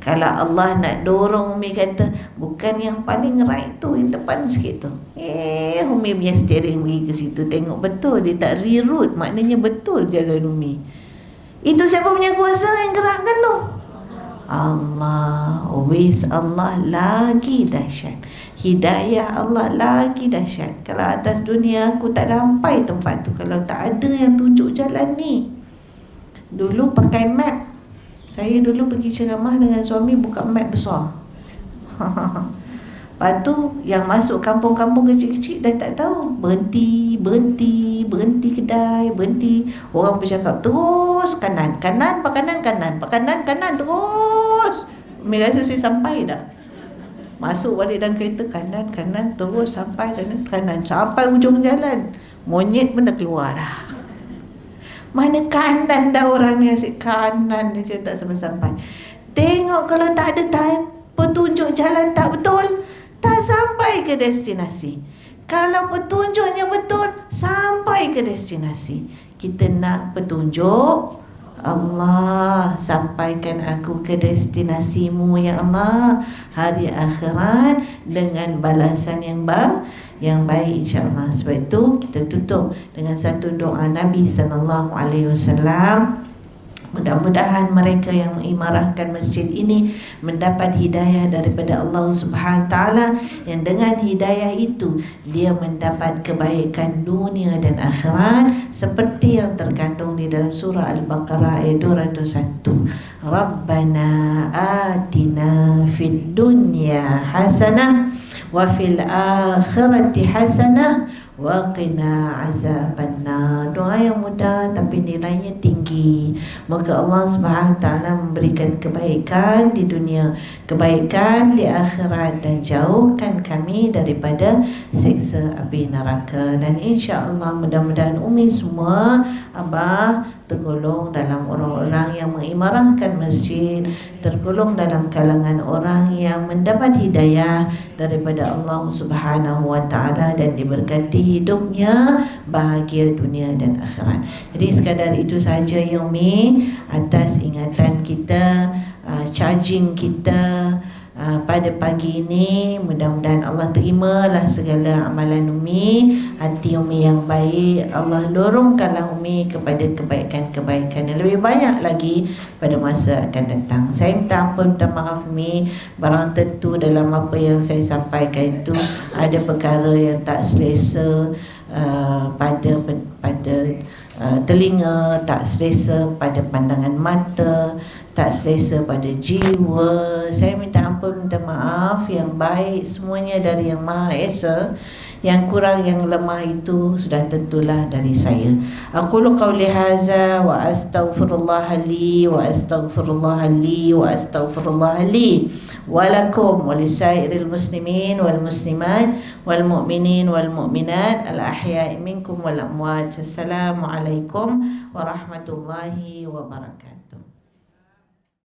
Speaker 1: Kalau Allah nak dorong Umi kata bukan yang paling right tu, yang depan sikit tu. Umi punya steering pergi ke situ, tengok betul dia tak reroute, maknanya betul jalan Umi. Itu siapa punya kuasa yang gerakkan tu? Allah. Waze Allah lagi dahsyat, hidayah Allah lagi dahsyat. Kalau atas dunia aku tak sampai tempat tu kalau tak ada yang tunjuk jalan ni. Dulu pakai map. Saya dulu pergi ceramah dengan suami buka map besar. Lepas tu yang masuk kampung-kampung kecil-kecil dah tak tahu. Berhenti kedai, berhenti. Orang bercakap terus kanan, pak kanan terus. Umi rasa saya sampai dah. Masuk balik dalam kereta, kanan terus sampai kanan sampai ujung jalan. Monyet pun dah keluar dah. Mana kanan dah orang ni asyik kanan dia tak sampai-sampai. Tengok kalau tak ada petunjuk jalan tak betul, tak sampai ke destinasi. Kalau petunjuknya betul, sampai ke destinasi. Kita nak petunjuk Allah, sampaikan aku ke destinasimu ya Allah, hari akhirat dengan balasan yang baik insya-Allah. Sebab itu kita tutup dengan satu doa Nabi SAW. Mudah-mudahan mereka yang mengimarahkan masjid ini mendapat hidayah daripada Allah Subhanahu Taala, yang dengan hidayah itu dia mendapat kebaikan dunia dan akhirat seperti yang terkandung di dalam surah Al-Baqarah ayat 201. Rabbana atina fid dunya hasanah wa fil akhirati hasanah wa qina azabannar. Doa yang mudah tapi nilainya tinggi. Moga Allah Subhanahu taala memberikan kebaikan di dunia, kebaikan di akhirat, dan jauhkan kami daripada siksa api neraka. Dan insya-Allah mudah-mudahan Umi semua Abah tergolong dalam orang-orang yang mengimarahkan masjid, tergolong dalam kalangan orang yang mendapat hidayah daripada Allah Subhanahu wa taala dan diberkati hidupnya bahagia dunia dan akhirat. Jadi sekadar itu saja yang Umi atas ingatan kita, charging kita pada pagi ini. Mudah-mudahan Allah terimalah segala amalan Umi, hati Umi yang baik. Allah dorongkanlah Umi kepada kebaikan-kebaikan yang lebih banyak lagi pada masa akan datang. Saya minta ampun, minta maaf Umi, barang tentu dalam apa yang saya sampaikan itu ada perkara yang tak selesa pada telinga, tak selesa pada pandangan mata, tak selesa pada jiwa. Saya minta ampun, minta maaf. Yang baik semuanya dari Yang Maha Esa. Yang kurang, yang lemah itu sudah tentulah dari saya. Aqulu qawli hadza wa astaghfirullah li wa astaghfirullah li wa astaghfirullah li wa lakum wa lisairil muslimin wal muslimat wal mu'minin wal mu'minat al ahya'i minkum wal amwat. Assalamualaikum warahmatullahi wabarakatuh.